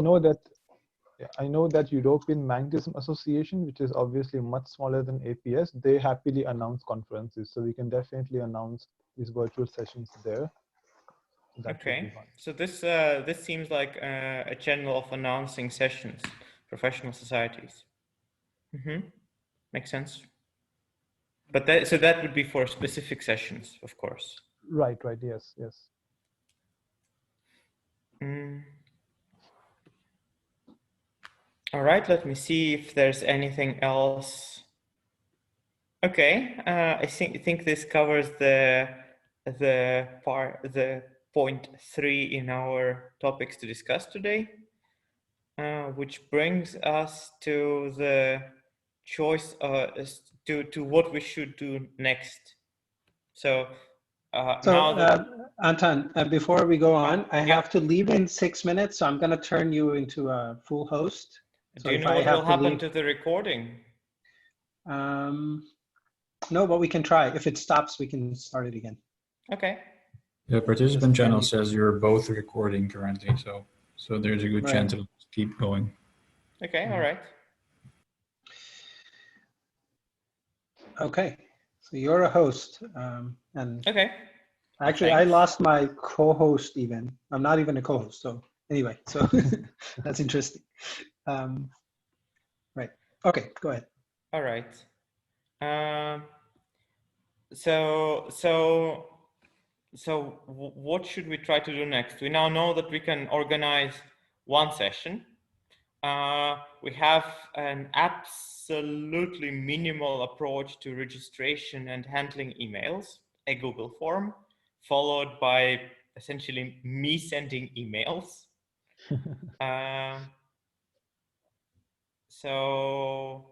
I know that European Magnetism Association, which is obviously much smaller than APS, they happily announce conferences. So we can definitely announce these virtual sessions there. Okay, so this seems like a channel of announcing sessions, professional societies. Makes sense. But that would be for specific sessions, of course. Right. Yes. All right, let me see if there's anything else. Okay, I think this covers the point 3 in our topics to discuss today, which brings us to the choice to what we should do next. So Anton, before we go on, I have to leave in 6 minutes, so I'm going to turn you into a full host. So do you know what will happen to the recording? No, but we can try. If it stops, we can start it again. Okay. The participant channel says you're both recording currently, so there's a good chance it'll keep going. Okay, all right. Okay, so you're a host, and okay. Actually, I lost my co-host even. I'm not even a co-host. So anyway, so that's interesting. Right. Okay, go ahead. All right. So what should we try to do next? We now know that we can organize one session. We have an absolutely minimal approach to registration and handling emails, a Google form, followed by essentially me sending emails. So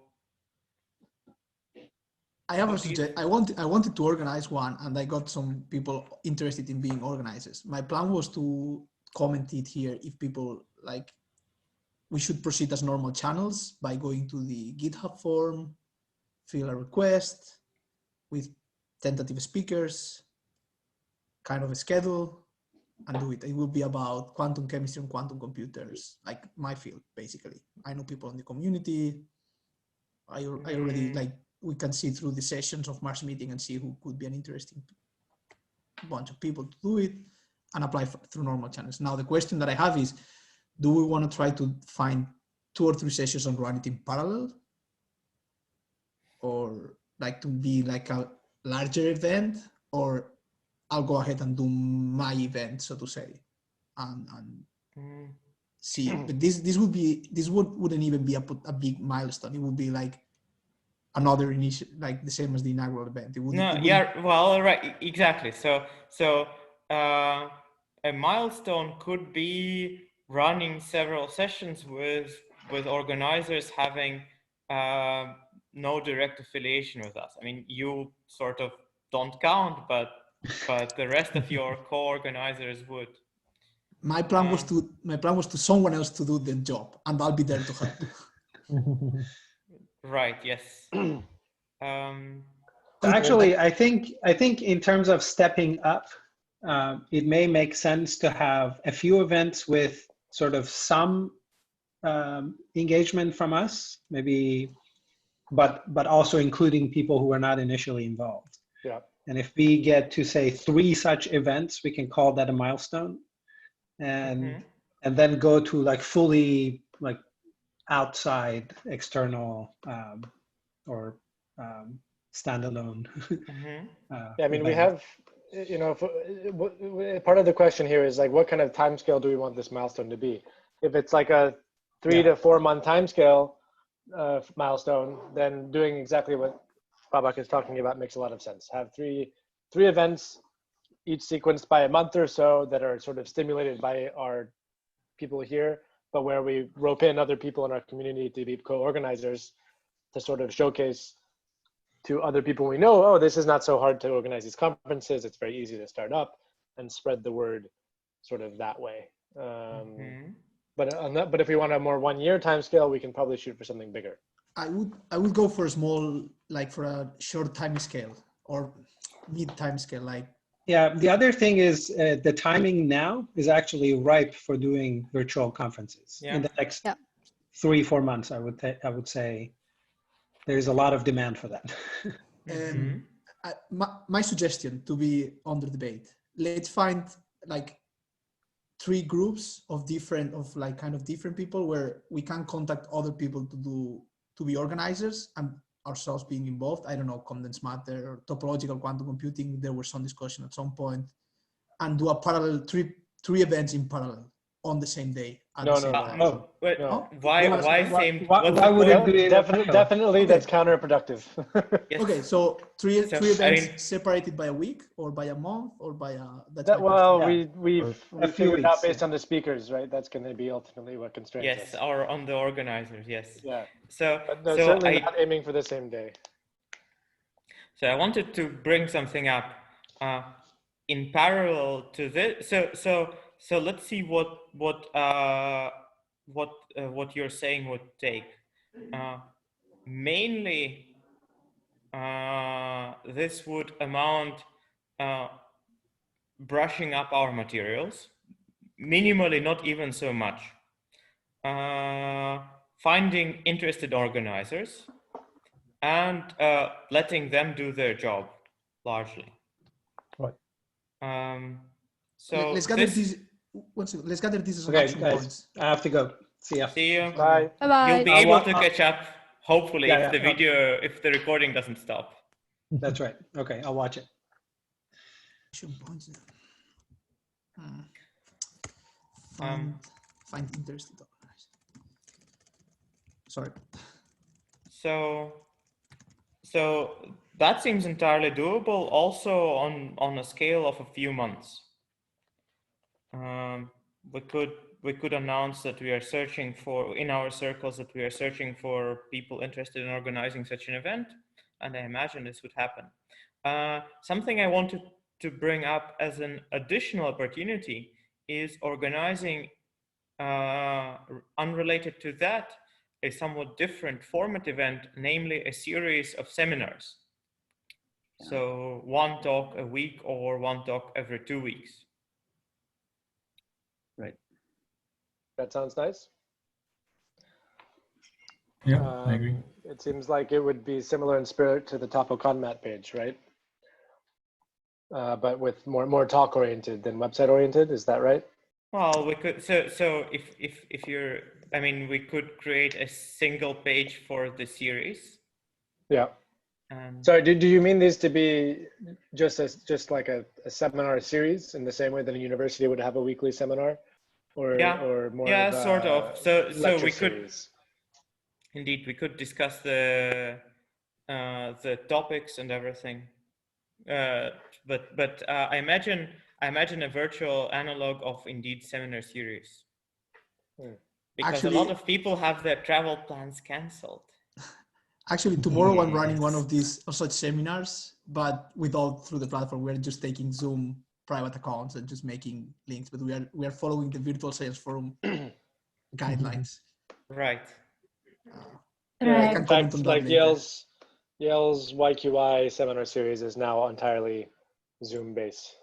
I have a suggestion. I wanted to organize one, and I got some people interested in being organizers. My plan was to comment it here if people like. We should proceed as normal channels by going to the GitHub form, fill a request with tentative speakers, kind of a schedule, and do it. It will be about quantum chemistry and quantum computers, like my field, basically. I know people in the community. I already, like, we can see through the sessions of March meeting and see who could be an interesting bunch of people to do it and apply through normal channels. Now, the question that I have is, do we want to try to find 2 or 3 sessions and run it in parallel? Or like to be like a larger event, or I'll go ahead and do my event, so to say, and see. But this wouldn't even be a big milestone. It would be like another initial, like the same as the inaugural event. Well, right, exactly. So a milestone could be running several sessions with organizers having no direct affiliation with us. I mean, you sort of don't count, but the rest of your co-organizers would. My plan was to someone else to do the job, and I'll be there to help. Right. Yes. Actually, I think in terms of stepping up, it may make sense to have a few events with sort of some engagement from us, maybe, but also including people who are not initially involved. Yeah. And if we get to say 3 such events, we can call that a milestone, and then go to like fully like outside external or standalone. Yeah, I mean, we have, you know, part of the question here is like, what kind of timescale do we want this milestone to be? If it's like a 3 to 4 month timescale milestone, then doing exactly what Babak is talking about makes a lot of sense. Have three events, each sequenced by a month or so, that are sort of stimulated by our people here, but where we rope in other people in our community to be co-organizers to sort of showcase to other people we know, oh, this is not so hard to organize these conferences. It's very easy to start up, and spread the word sort of that way. But if we want a more 1 year time scale, we can probably shoot for something bigger. I would go for a small, like for a short time scale or mid time scale, like. Yeah, the other thing is the timing now is actually ripe for doing virtual conferences. In the next 3-4 months. I would say there's a lot of demand for that. My suggestion, to be under debate, let's find like 3 groups of different people where we can contact other people to be organizers and ourselves being involved. I don't know, condensed matter or topological quantum computing. There was some discussion at some point, and do a parallel 3 events in parallel on the same day. No. Why same? Why would it be definitely that's counterproductive. Yes. Okay, so three events separated by a week or by a month or by a. We figured out based on the speakers, right? That's going to be ultimately what constrains us. Yes, or on the organizers. Yes. Yeah. So certainly not aiming for the same day. So I wanted to bring something up in parallel to this. So let's see what you're saying would take. Mainly, this would amount brushing up our materials, minimally, not even so much. Finding interested organizers and letting them do their job largely. Right. So let's gather these. Let's gather these as action points. I have to go. See ya. See you. Bye. Bye-bye. You'll be able to catch up, hopefully, if the recording doesn't stop. That's right. Okay, I'll watch it. Find interested organizers. Sorry. So that seems entirely doable, also on a scale of a few months. We could announce that we are searching for, in our circles, that we are searching for people interested in organizing such an event, and I imagine this would happen. Something I wanted to bring up as an additional opportunity is organizing, unrelated to that, a somewhat different format event, namely a series of seminars. So 1 talk a week or 1 talk every 2 weeks. Right. That sounds nice. Yeah, I agree. It seems like it would be similar in spirit to the TopoConmat page, right? But with more talk oriented than website oriented. Is that right? Well, we could. So if you're, I mean, we could create a single page for the series. Yeah. Sorry, do you mean these to be just like a seminar series in the same way that a university would have a weekly seminar, or more? Yeah, of a sort of. So we could. Series. Indeed, we could discuss the topics and everything. But I imagine a virtual analog of indeed seminar series. Because actually, a lot of people have their travel plans canceled. Actually, tomorrow I'm running one of these such seminars, but without through the platform. We're just taking Zoom private accounts and just making links, but we are following the Virtual Sales Forum guidelines. Right. Yeah, in fact, like Yale's YQI seminar series is now entirely Zoom based,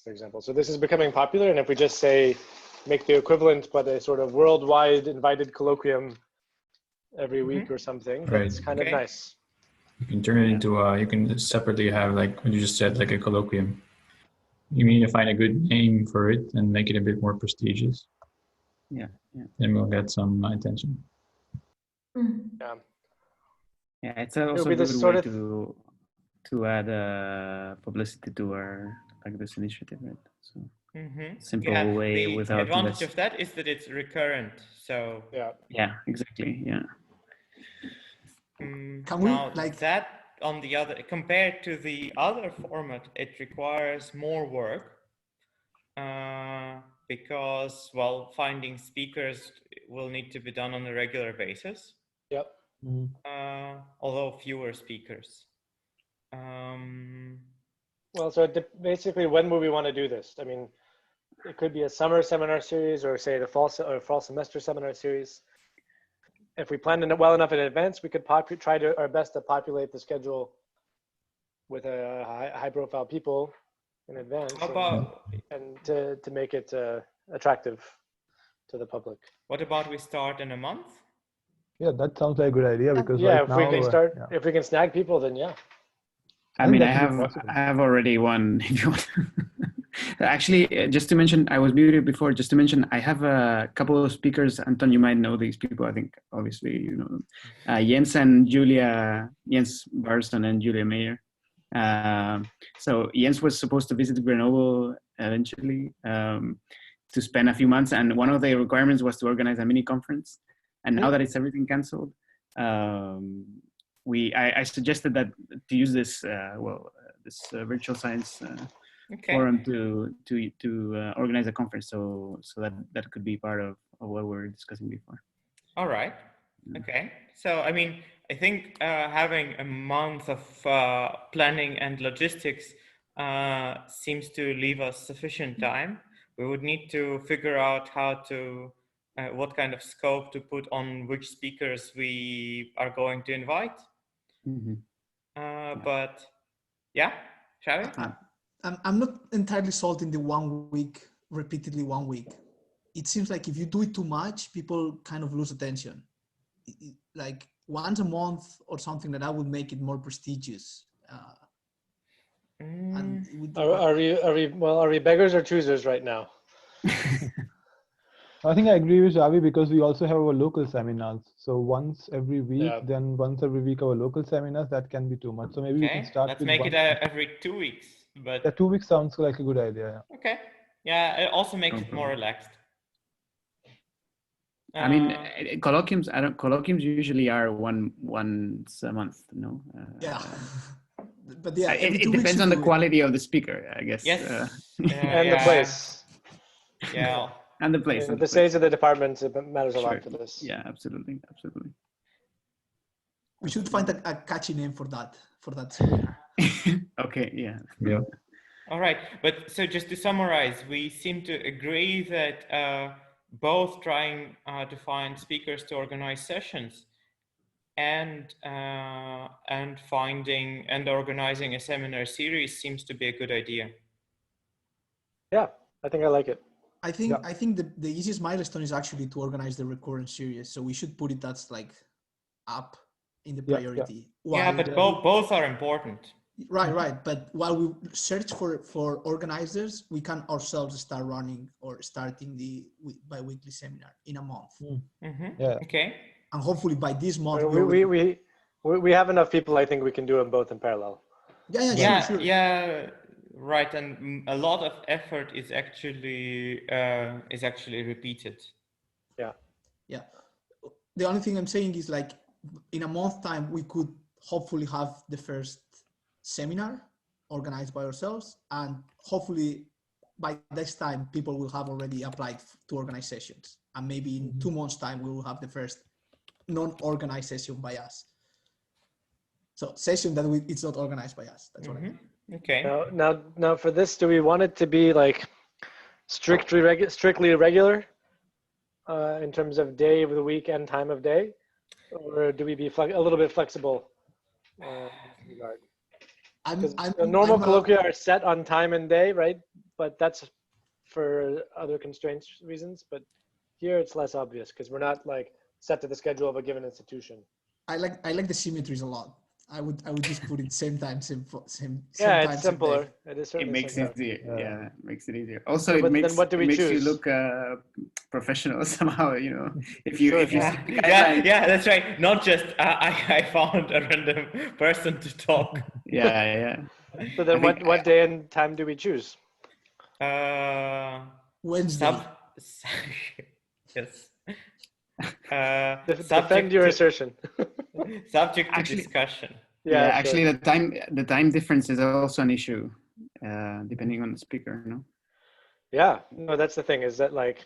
for example. So this is becoming popular, and if we just say make the equivalent but a sort of worldwide invited colloquium every week or something, that's kind of nice. You can turn it into you can separately have, like what you just said, like a colloquium. You need to find a good name for it and make it a bit more prestigious. Yeah. Then we'll get some attention. Yeah, it's also a good way to add publicity to our this initiative, right? So simple Yeah, way the without advantage of that is that it's recurrent. So yeah, exactly. Yeah. Can we now that on the other, compared to the other format, it requires more work because, well, finding speakers will need to be done on a regular basis. Yep. Although fewer speakers. Well, so basically, when would we want to do this? I mean, it could be a summer seminar series, or say the fall semester seminar series. If we planned it well enough in advance, we could try our best to populate the schedule with high-profile people in advance, and to make it attractive to the public. What about we start in a month? Yeah, that sounds like a good idea, because if we can start, if we can snag people, then yeah. I mean, I have already one. If you want. Actually, just to mention, I was muted before. Just to mention, I have a couple of speakers. Anton, you might know these people. I think obviously you know them. Jens Barson and Julia Mayer. So Jens was supposed to visit Grenoble eventually to spend a few months, and one of the requirements was to organize a mini conference. And now that it's everything canceled, I suggested that to use this this virtual science forum to organize a conference, so that could be part of what we were discussing before. All right. Okay. So I mean, I think having a month of planning and logistics seems to leave us sufficient time. We would need to figure out how to what kind of scope to put on which speakers we are going to invite. But yeah, shall we? I'm not entirely sold in the 1 week, repeatedly 1 week. It seems like if you do it too much, people kind of lose attention. Like once a month or something like that would make it more prestigious. Are we beggars or choosers right now? I think I agree with Ravi, because we also have our local seminars. So once every week, then once every week our local seminars, that can be too much. So maybe we can start let's with make it every 2 weeks. But yeah, 2 weeks sounds like a good idea. Yeah. Okay. Yeah, it also makes it more relaxed. I mean, colloquiums usually are once a month, no? Yeah. But yeah, it depends on the quality of the speaker, I guess. Yes. And the place. Yeah. And the place. The size of the departments, it matters a lot for this. Yeah, absolutely. We should find a catchy name for that seminar. Okay, yeah. All right, but so just to summarize, we seem to agree that both trying to find speakers to organize sessions and finding and organizing a seminar series seems to be a good idea. Yeah, I think I like it. I think the easiest milestone is actually to organize the recurrent series. So we should put it like up in the priority. Yeah, but both are important. Right. But while we search for organizers, we can ourselves start running or starting the bi-weekly seminar in a month. Yeah. Okay. And hopefully by this month, we have enough people. I think we can do them both in parallel. Sure. Yeah. Right, and a lot of effort is actually repeated. Yeah. The only thing I'm saying is like in a month's time, we could hopefully have the first seminar organized by ourselves, and hopefully by this time, people will have already applied to organize sessions, and maybe in 2 months' time, we will have the first non-organized session by us. So session that it's not organized by us. That's what I mean. Okay. Now for this, do we want it to be like strictly regular in terms of day of the week and time of day, or do we be a little bit flexible in this regard? Normal colloquia are set on time and day, right? But that's for other constraints reasons. But here it's less obvious because we're not like set to the schedule of a given institution. I like the symmetries a lot. I would just put it same time, same Yeah, time, it's same day. simpler. It is It certainly makes simpler. it easier. Yeah, makes it easier. Also, So, it but makes then what do we it makes choose? you look professional somehow. You know, if Sure. you Yeah, see the yeah, guidelines. yeah, that's right. Not just I found a random person to talk. Yeah. So then, I think what day and time do we choose? Wednesday. Yes. Defend your assertion. Subject to Actually- discussion. Yeah, Sure. actually, the time difference is also an issue, depending on the speaker. No. Yeah, no, that's the thing, is that like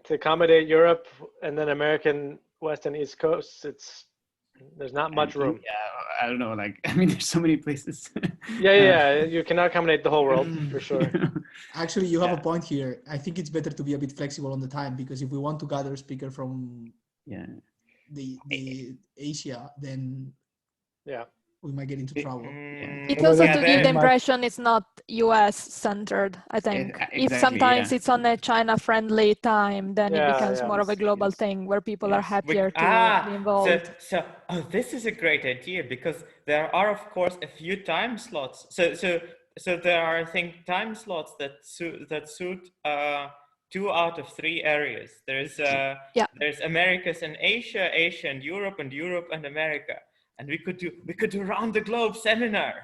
to accommodate Europe and then American West and East Coast, there's not much room. Yeah, I don't know. Like, I mean, there's so many places. Yeah, you cannot accommodate the whole world for sure. Actually, you have a point here. I think it's better to be a bit flexible on the time, because if we want to gather a speaker from the Asia, then yeah, we might get into trouble. It's also to give the impression it's not US centered, I think. Exactly, if sometimes it's on a China friendly time, then it becomes more of a global thing where people are happier to be involved. So this is a great idea, because there are, of course, a few time slots. So there are, I think, time slots that suit 2 out of 3 areas. There's Americas and Asia, Asia and Europe and America. And we could do round the globe seminar.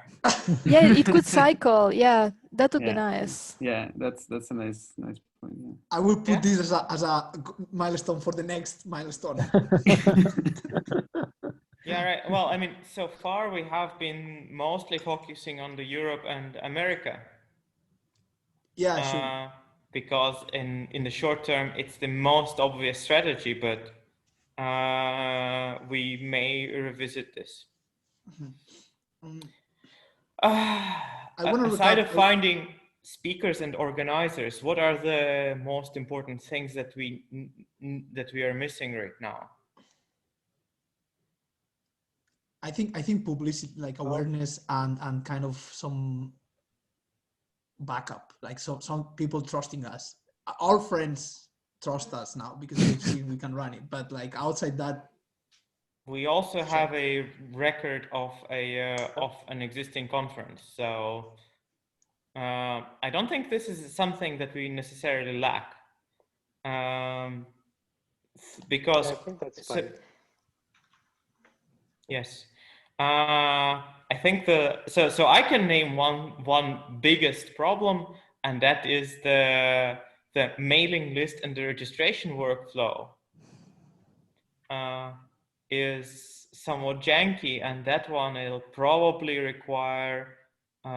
Yeah, it could cycle. Yeah, that would be nice. Yeah, that's a nice point. Yeah. I will put this as a milestone for the next milestone. Yeah, right. Well, I mean, so far we have been mostly focusing on the Europe and America. Yeah, sure. Because in the short term, it's the most obvious strategy, but we may revisit this. Aside of finding speakers and organizers, what are the most important things that we are missing right now? I think publicity, like awareness and kind of some backup, like some people trusting us. Our friends trust us now because they've seen we can run it, but like outside that, we also have a record of an existing conference, so I don't think this is something that we necessarily lack, because I think that's fine. Yes, I think so I can name one biggest problem, and that is the mailing list and the registration workflow is somewhat janky, and that one will probably require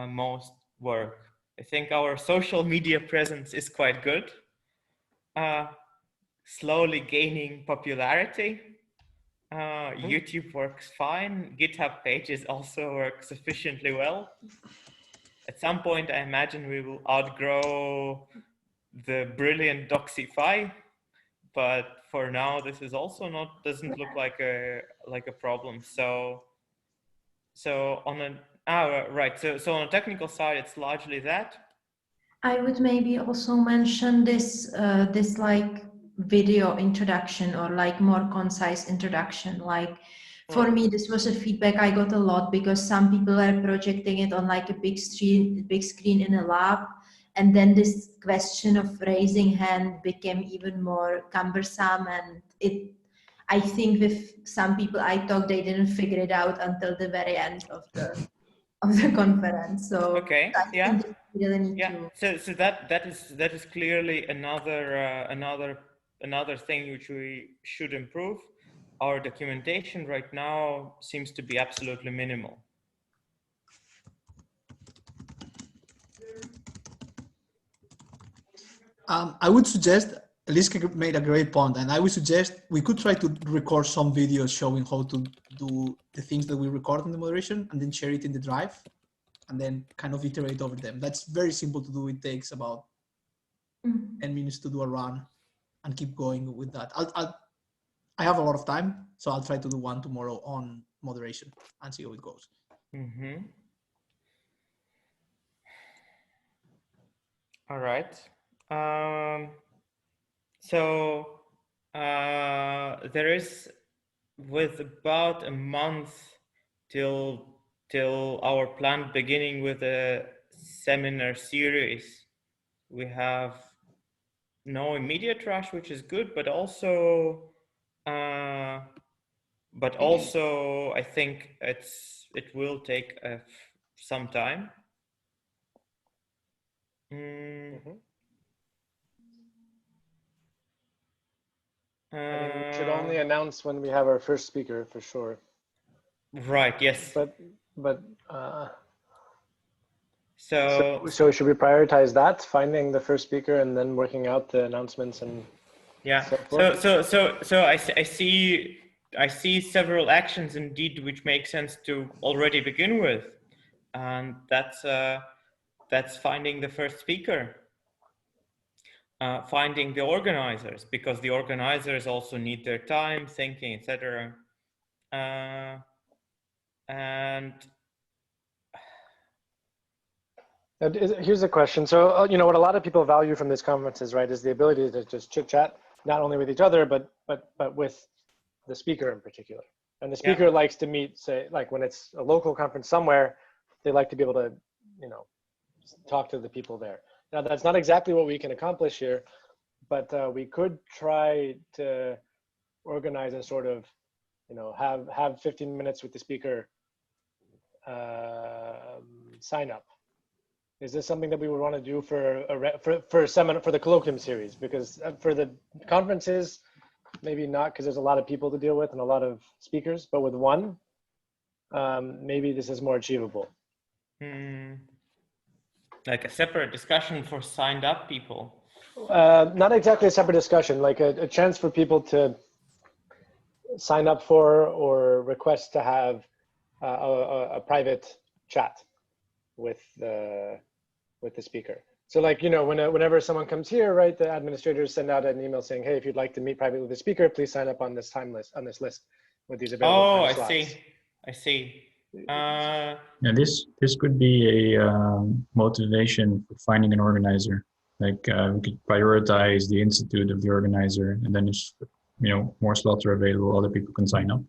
most work. I think our social media presence is quite good, slowly gaining popularity. YouTube works fine. GitHub pages also work sufficiently well. At some point, I imagine we will outgrow the brilliant Doxify, but for now, this is also doesn't look like a problem. So on So on a technical side, it's largely that. I would maybe also mention this like video introduction, or like more concise introduction. Like for me, this was a feedback I got a lot, because some people are projecting it on like a big screen in a lab, and then this question of raising hand became even more cumbersome, and I think with some people I talked, they didn't figure it out until the very end of the conference. So okay, I think we really need to. So that is clearly another thing which we should improve. Our documentation right now seems to be absolutely minimal. I would suggest, Liska made a great point, and I would suggest we could try to record some videos showing how to do the things that we record in the moderation, and then share it in the drive, and then kind of iterate over them. That's very simple to do. It takes about 10 minutes to do a run and keep going with that. I have a lot of time, so I'll try to do one tomorrow on moderation and see how it goes. Mm-hmm. All right. So there is, with about a month till our planned beginning with a seminar series, we have no immediate rush, which is good, but also I think it will take some time. I mean, we should only announce when we have our first speaker for sure. Right. Yes. So should we prioritize that, finding the first speaker and then working out the announcements and so forth? So I see several actions indeed which make sense to already begin with, and that's finding the first speaker, finding the organizers, because the organizers also need their time, thinking, etc. And here's a question. So, you know, what a lot of people value from this conference is, right, is the ability to just chit chat, not only with each other, but with the speaker in particular. And the speaker likes to meet, say, like when it's a local conference somewhere, they like to be able to, you know, talk to the people there. Now, that's not exactly what we can accomplish here, but we could try to organize a sort of, you know, have 15 minutes with the speaker sign up. Is this something that we would want to do for a seminar, for the colloquium series? Because for the conferences, maybe not, because there's a lot of people to deal with and a lot of speakers, but with one, maybe this is more achievable. Like a separate discussion for signed up people? Not exactly a separate discussion, like a chance for people to sign up for or request to have a private chat with the speaker. So, like, you know, whenever someone comes here, right, the administrators send out an email saying, hey, if you'd like to meet privately with the speaker, please sign up on this list with these available time slots. I see. Yeah, this could be a motivation for finding an organizer. Like we could prioritize the institute of the organizer, and then if, you know, more slots are available, other people can sign up.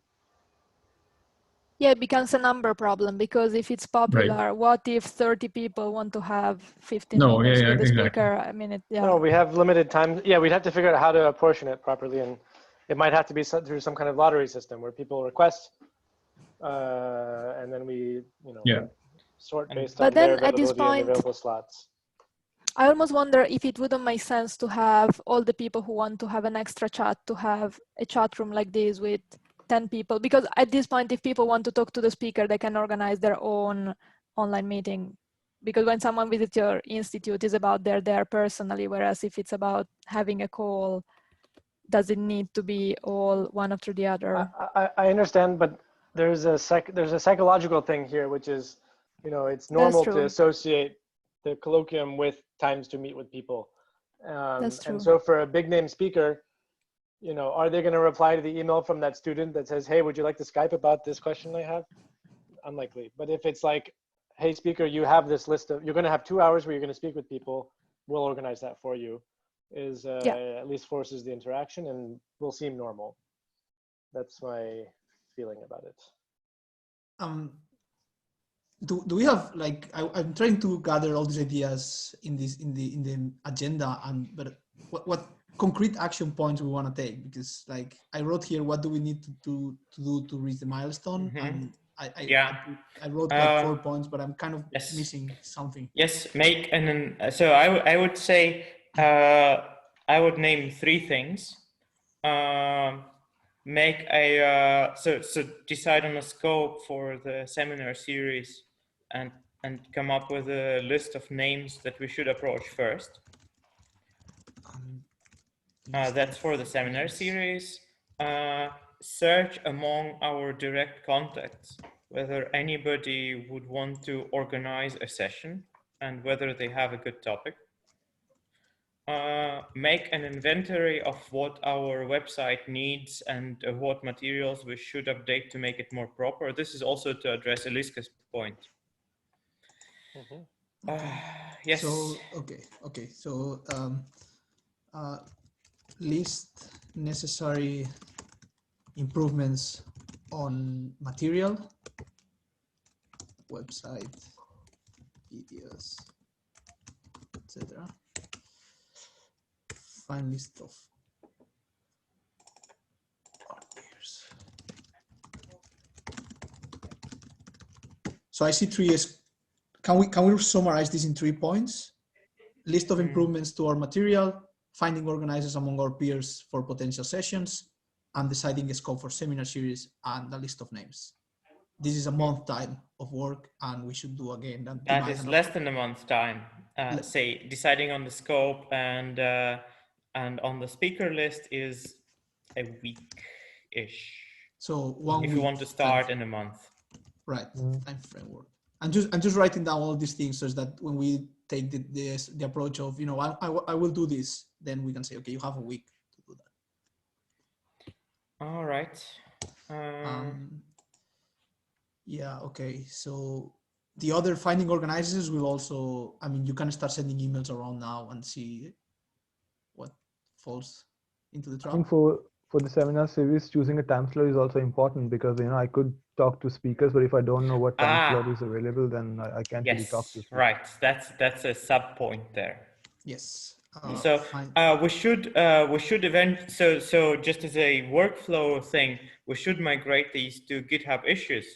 Yeah, it becomes a number problem, because if it's popular, right. What if 30 people want to have 15 minutes with the speaker? I mean, No, we have limited time. Yeah, we'd have to figure out how to apportion it properly, and it might have to be through some kind of lottery system where people request, and then we, you know, sort based on their availability and available slots. I almost wonder if it wouldn't make sense to have all the people who want to have an extra chat to have a chat room like this with 10 people, because at this point, if people want to talk to the speaker, they can organize their own online meeting, because when someone visits your institute, it's about they're there personally, whereas if it's about having a call, does it need to be all one after the other? I understand, but there's a psychological thing here, which is, you know, it's normal to associate the colloquium with times to meet with people. That's true. And so for a big name speaker, you know, are they going to reply to the email from that student that says, hey, would you like to Skype about this question I have? Unlikely. But if it's like, hey, speaker, you have this list of, you're going to have 2 hours where you're going to speak with people, we'll organize that for you, is at least forces the interaction and will seem normal. That's my feeling about it. Do we have, like, I'm trying to gather all these ideas in the agenda, but what concrete action points we want to take, because, like, I wrote here, what do we need to do to reach the milestone? And I wrote like 4 points, but I'm kind of missing something. Yes, so I would say I would name 3 things. Make a so decide on a scope for the seminar series, and come up with a list of names that we should approach first. That's for the seminar series. Search among our direct contacts whether anybody would want to organize a session and whether they have a good topic. Make an inventory of what our website needs and what materials we should update to make it more proper. This is also to address Eliska's point. Yes. So, okay. So, list necessary improvements on material, website, videos, etc. Find list of our peers. So I see three. Can we summarize this in 3 points? List of improvements to our material, finding organizers among our peers for potential sessions, and deciding a scope for seminar series, and a list of names. This is a month time of work, and we should do again. That is less than a month time. Say deciding on the scope and on the speaker list is a week-ish. So 1 week. If you want to start in a month. Right, time framework. And just writing down all these things so that when we take the approach of, you know, I will do this, then we can say, okay, you have a week to do that. All right. Yeah, okay. So the other finding organizers will also, I mean, you can start sending emails around now and see what falls into the trap. I think for the seminar series, choosing a time slot is also important because, you know, I could talk to speakers, but if I don't know what time slot is available, then I can't really talk to speakers. Right. That's a sub point there. Yes. So we should so just as a workflow thing, we should migrate these to GitHub issues.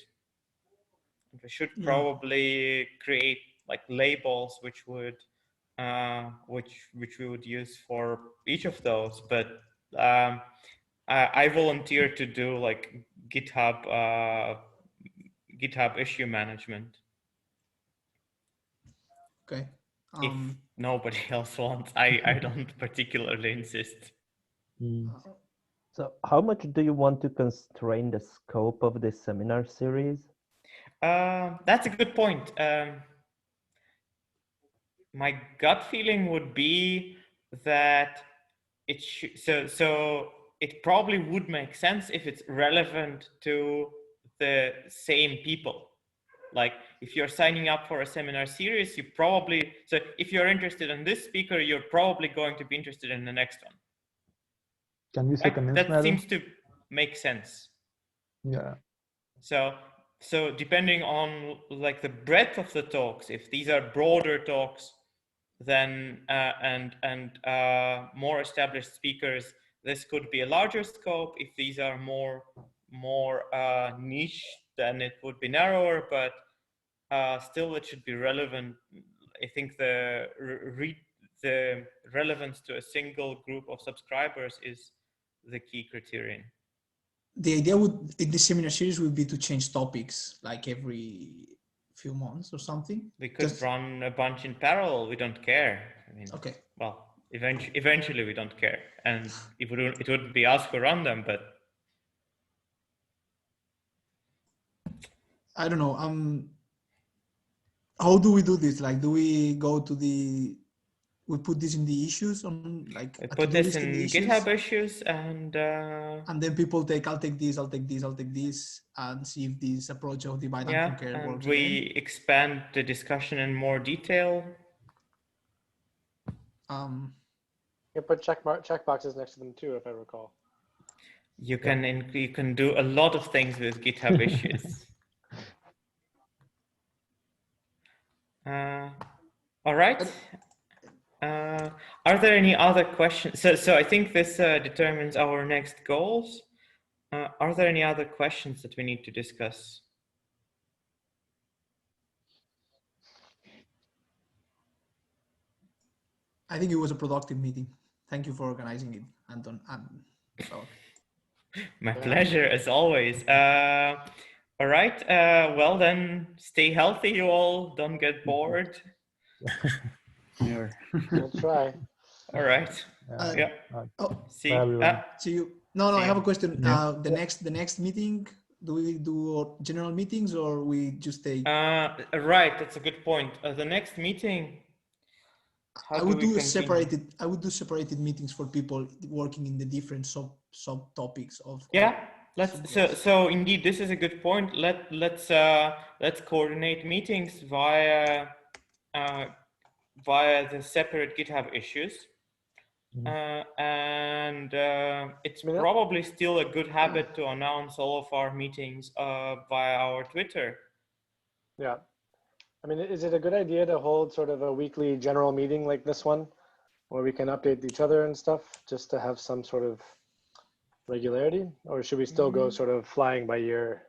We should probably create like labels which would which we would use for each of those. But I volunteer to do like GitHub issue management. Okay. If nobody else wants, I don't particularly insist. So how much do you want to constrain the scope of this seminar series? That's a good point. My gut feeling would be that it so it probably would make sense if it's relevant to the same people. Like if you're signing up for a seminar series, you probably, so if you're interested in this speaker, you're probably going to be interested in the next one. Can we say condensed that seems to make sense. Yeah. So depending on like the breadth of the talks, if these are broader talks, then and more established speakers, this could be a larger scope. If these are more niche, then it would be narrower, but still it should be relevant. I think the relevance to a single group of subscribers is the key criterion. The idea would in the seminar series would be to change topics like every few months or something. We could run a bunch in parallel. We don't care. I mean, okay. Well, eventually we don't care, and it wouldn't be us who run them, but I don't know. How do we do this? Like, do we go to we put this in the issues on like put this in GitHub issues and then people I'll take this, and see if this approach of divide and conquer and works. We expand the discussion in more detail. You put check boxes next to them too, if I recall. You can do a lot of things with GitHub issues. All right. Are there any other questions? So I think this determines our next goals. Are there any other questions that we need to discuss? I think it was a productive meeting. Thank you for organizing it, Anton. My pleasure, as always. All right. Well, then, stay healthy, you all. Don't get bored. We'll try. All right. See you. No, I have a question. The next meeting, do we do general meetings or we just take? Right. That's a good point. The next meeting. I would do separated meetings for people working in the different subtopics of. Yeah. So indeed, this is a good point. Let's coordinate meetings via the separate GitHub issues. And it's probably still a good habit to announce all of our meetings via our Twitter. Yeah. I mean, is it a good idea to hold sort of a weekly general meeting like this one, where we can update each other and stuff, just to have some sort of regularity? Or should we still go sort of flying by ear?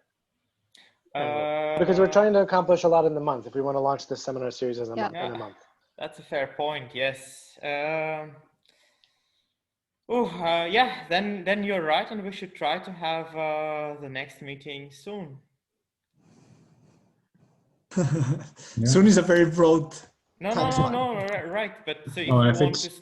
Because we're trying to accomplish a lot in the month if we want to launch this seminar series as in a month. That's a fair point, yes. Yeah, then you're right, and we should try to have the next meeting soon. Soon is a very broad. No, right. But so if you Well, if want it's, to,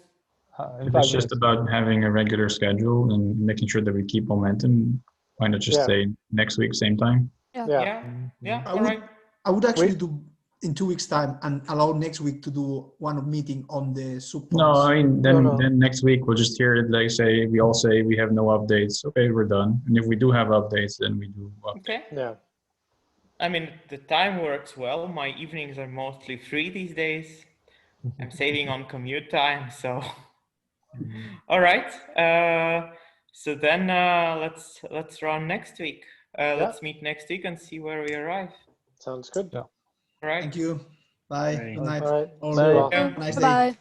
if it's just about having a regular schedule and making sure that we keep momentum, why not just say next week, same time? Yeah. All right. I would actually do in 2 weeks' time and allow next week to do one meeting on the subpoints. No, I mean, then next week we'll just hear it, like we all say we have no updates. Okay, we're done. And if we do have updates, then we do updates. Okay. Yeah. I mean, the time works well. My evenings are mostly free these days. I'm saving on commute time, so. All right. So then let's run next week. Let's meet next week and see where we arrive. Sounds good. Yeah. All right. Thank you. Bye. Good night. All right. Or Bye. nice day. Bye.